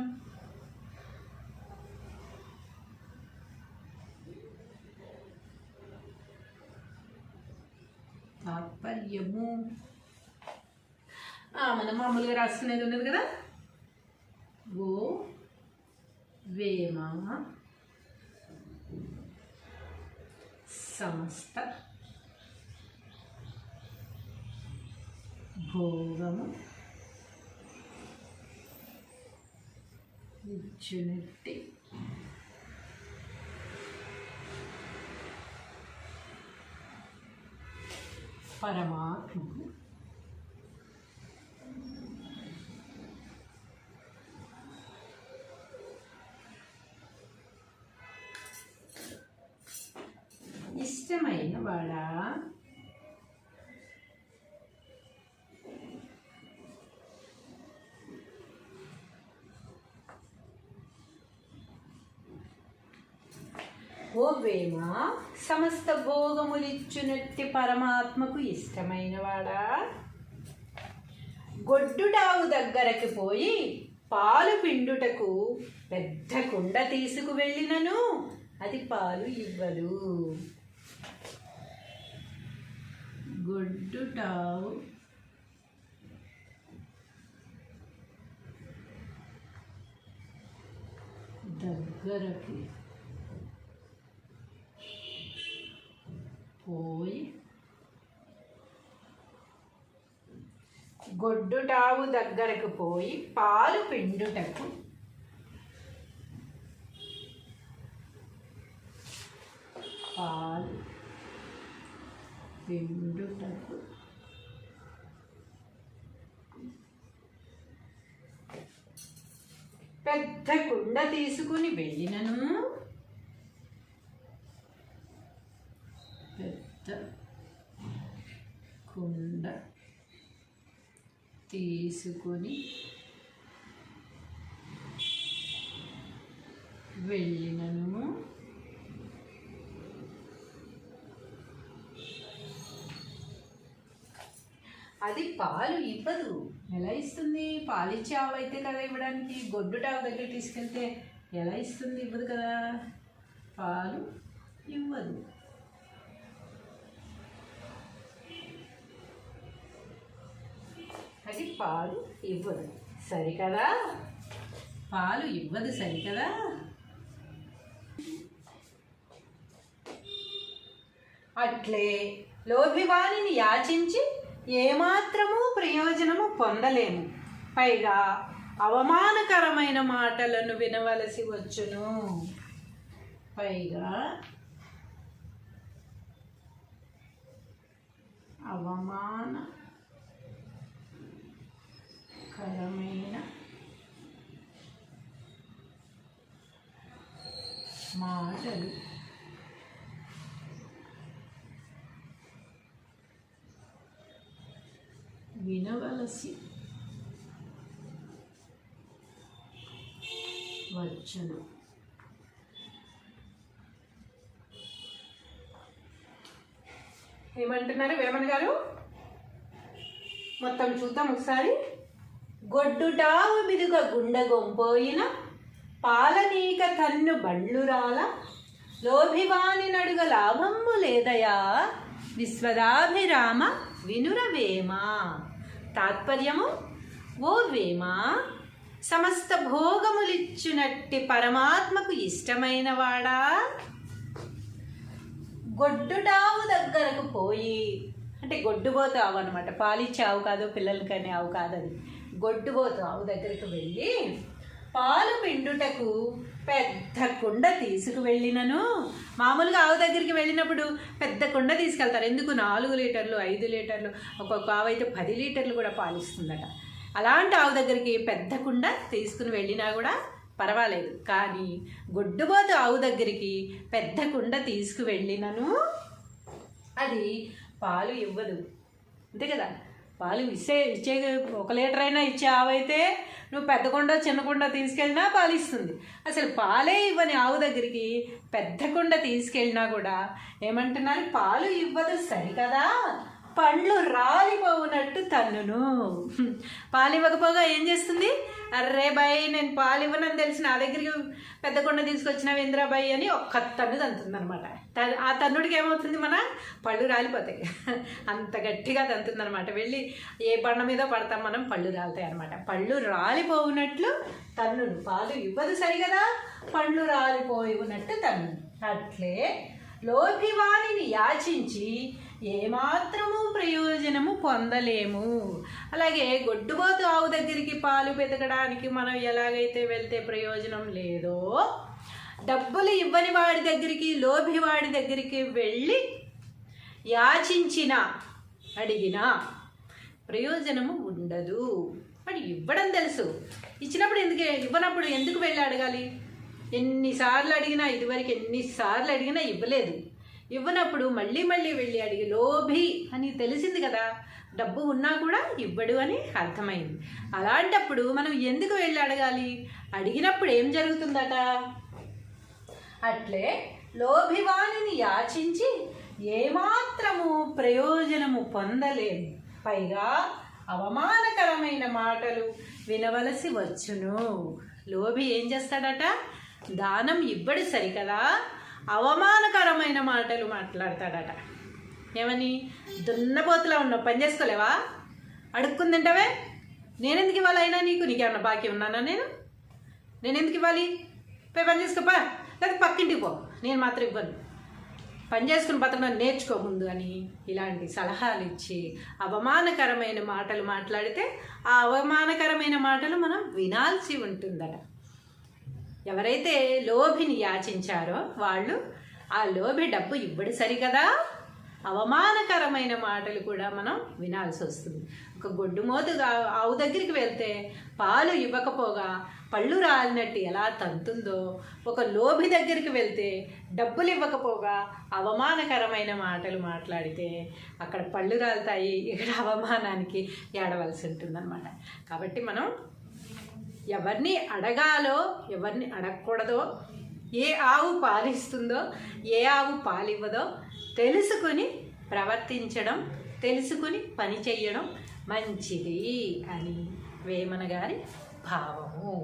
తాత్పర్యము మనం మామూలుగా రాసుకునేది ఉన్నది కదా. ఓ వేమ సమస్త భోగము ఇచ్చునట్టి పరమాత్మకు ఇష్టమైన వాడా. ఓ వేమ సమస్త భోగములిచ్చునట్టి పరమాత్మకు ఇష్టమైన వాడా. గొడ్డుటావు దగ్గరకు పోయి పాలు పిండుటకు పెద్ద కుండ తీసుకువెళ్ళినను అది పాలు ఇవ్వదు. గొడ్డుటావు దగ్గరకు పోయి గొడ్డుటావు దగ్గరకు పోయి పాలు పిండుటకు పాలు పిండుటకు పెద్ద కుండ తీసుకుని వెళ్ళినను పెద్ద కుండ తీసుకుని వెళ్ళినను అది పాలు ఇవ్వదు. ఎలా ఇస్తుంది? పాలిచ్చే ఆవు అయితే కదా ఇవ్వడానికి. గొడ్డుటావు దగ్గర తీసుకెళ్తే ఎలా ఇస్తుంది? ఇవ్వదు కదా. పాలు ఇవ్వదు. అది పాలు ఇవ్వదు, సరికదా? పాలు ఇవ్వదు, సరికదా? అట్లే లోభివానిని యాచించి ఏమాత్రము ప్రయోజనము పొందలేము. పైగా అవమానకరమైన మాటలను వినవలసి వచ్చును. పైగా అవమానకరమైన మాటలు వినవలసి వచ్చును. ఏమంటున్నారు వేమన గారు? మొత్తం చూద్దాం ఒకసారి. గొడ్డుటావు బిదుగ గుండెగొంపోయిన పాలనీక తన్ను బండ్లురాల లోభివాని నడుగ లాభమ్ము లేదయా విశ్వదాభిరామ వినురవేమ. తాత్పర్యము: ఓ వేమ, సమస్త భోగములిచ్చునట్టి పరమాత్మకు ఇష్టమైన వాడా, గొడ్డుటావు దగ్గరకు పోయి, అంటే గొడ్డుబోతు ఆవు అనమాట, పాలిచ్చే ఆవు కాదు, పిల్లలకనే ఆవు కాదు, అది గొడ్డుబోతు ఆవు దగ్గరకు వెళ్ళి పాలు పిండుటకు పెద్ద కుండ తీసుకువెళ్ళినను. మామూలుగా ఆవు దగ్గరికి వెళ్ళినప్పుడు పెద్ద కుండ తీసుకెళ్తారు. ఎందుకు? 4 లీటర్లు 5 లీటర్లు, ఒక్కొక్క ఆవు అయితే 10 లీటర్లు కూడా పాలిస్తుందట. అలాంటి ఆవు దగ్గరికి పెద్ద కుండ తీసుకుని వెళ్ళినా కూడా పర్వాలేదు. కానీ గొడ్డుబోతు ఆవు దగ్గరికి పెద్ద కుండ తీసుకువెళ్ళినను అది పాలు ఇవ్వదు, అంతే కదా. పాలు ఇచ్చే 1 లీటర్ అయినా ఇచ్చే ఆవు అయితే నువ్వు పెద్ద కుండ చిన్న కుండ తీసుకెళ్ళినా పాలు ఇస్తుంది. అసలు పాలే ఇవ్వని ఆవు దగ్గరికి పెద్ద కుండ తీసుకెళ్ళినా కూడా ఏమంటున్నారు? పాలు ఇవ్వదు సరికదా, పండ్లు రాలిపోవునట్టు తన్నును. పాలు ఇవ్వకపోగా ఏం చేస్తుంది? అర్రే బాయ్, నేను పాలు ఇవ్వనని తెలిసి నా దగ్గరికి పెద్ద కొండ తీసుకొచ్చినావు ఇంద్రాబాయి అని ఒక్క తన్ను తంతుంది అనమాట. ఆ తన్నుడికి ఏమవుతుంది? మన పళ్ళు రాలిపోతాయి, అంత గట్టిగా తంతుంది అనమాట. వెళ్ళి ఏ బండ మీద పడతాం మనం, పళ్ళు రాలుతాయి అనమాట. పళ్ళు రాలిపోవునట్లు తన్నును. పాలు ఇవ్వదు సరిగదా, పండ్లు రాలిపోయినట్టు తన్ను. అట్లే లోభివాణిని యాచించి ఏమాత్రము ప్రయోజనము పొందలేము. అలాగే గొడ్డుబోతు ఆవు దగ్గరికి పాలు వెతకడానికి మనం ఎలాగైతే వెళ్తే ప్రయోజనం లేదో, డబ్బులు ఇవ్వని వాడి దగ్గరికి, లోభి వాడి దగ్గరికి వెళ్ళి యాచించిన, అడిగినా ప్రయోజనము ఉండదు. వాడు ఇవ్వడం తెలుసు, ఇచ్చినప్పుడు ఎందుకు, ఇవ్వనప్పుడు ఎందుకు వెళ్ళి అడగాలి? ఎన్నిసార్లు అడిగినా, ఇదివరకు ఎన్నిసార్లు అడిగినా ఇవ్వలేదు. ఇవ్వనప్పుడు మళ్ళీ మళ్ళీ వెళ్ళి అడిగి, లోభి అని తెలిసింది కదా, డబ్బు ఉన్నా కూడా ఇవ్వడు అని అర్థమైంది. అలాంటప్పుడు మనం ఎందుకు వెళ్ళి అడగాలి? అడిగినప్పుడు ఏం జరుగుతుందట? అట్లే లోభివాణిని యాచించి ఏమాత్రము ప్రయోజనము పొందలేము, పైగా అవమానకరమైన మాటలు వినవలసి వచ్చును. లోభి ఏం చేస్తాడట? దానం ఇవ్వడు సరికదా, అవమానకరమైన మాటలు మాట్లాడతాడట. ఏమని? దున్నపోతులా ఉన్నావు, పని చేసుకోలేవా, అడుక్కుని తింటావే, నేనెందుకు ఇవ్వాలి? అయినా నీకేమన్నా బాకీ ఉన్నానా? నేనెందుకు ఇవ్వాలి? పోయి పని చేసుకోపా, లేదా పక్కింటికి పో, నేను మాత్రం ఇవ్వను, పని చేసుకుని బతకడం నేర్చుకో ముందు అని ఇలాంటి సలహాలు ఇచ్చి అవమానకరమైన మాటలు మాట్లాడితే ఆ అవమానకరమైన మాటలు మనం వినాల్సి ఉంటుందట. ఎవరైతే లోభిని యాచించారో వాళ్ళు ఆ లోభి డబ్బు ఇవ్వడు సరికదా, అవమానకరమైన మాటలు కూడా మనం వినాల్సి వస్తుంది. ఒక గొడ్డుమోతు ఆవు దగ్గరికి వెళ్తే పాలు ఇవ్వకపోగా పళ్ళు రాలినట్టు ఎలా తంతుందో, ఒక లోభి దగ్గరికి వెళ్తే డబ్బులు ఇవ్వకపోగా అవమానకరమైన మాటలు మాట్లాడితే అక్కడ పళ్ళు రాలుతాయి, ఇక్కడ అవమానానికి ఏడవలసి ఉంటుందన్నమాట. కాబట్టి మనం ఎవరిని అడగాలో ఎవరిని అడగకూడదో, ఏ ఆవు పాలిస్తుందో ఏ ఆవు పాలివ్వదో తెలుసుకుని ప్రవర్తించడం, తెలుసుకుని పని చేయడం మంచిది అని వేమన గారి భావము.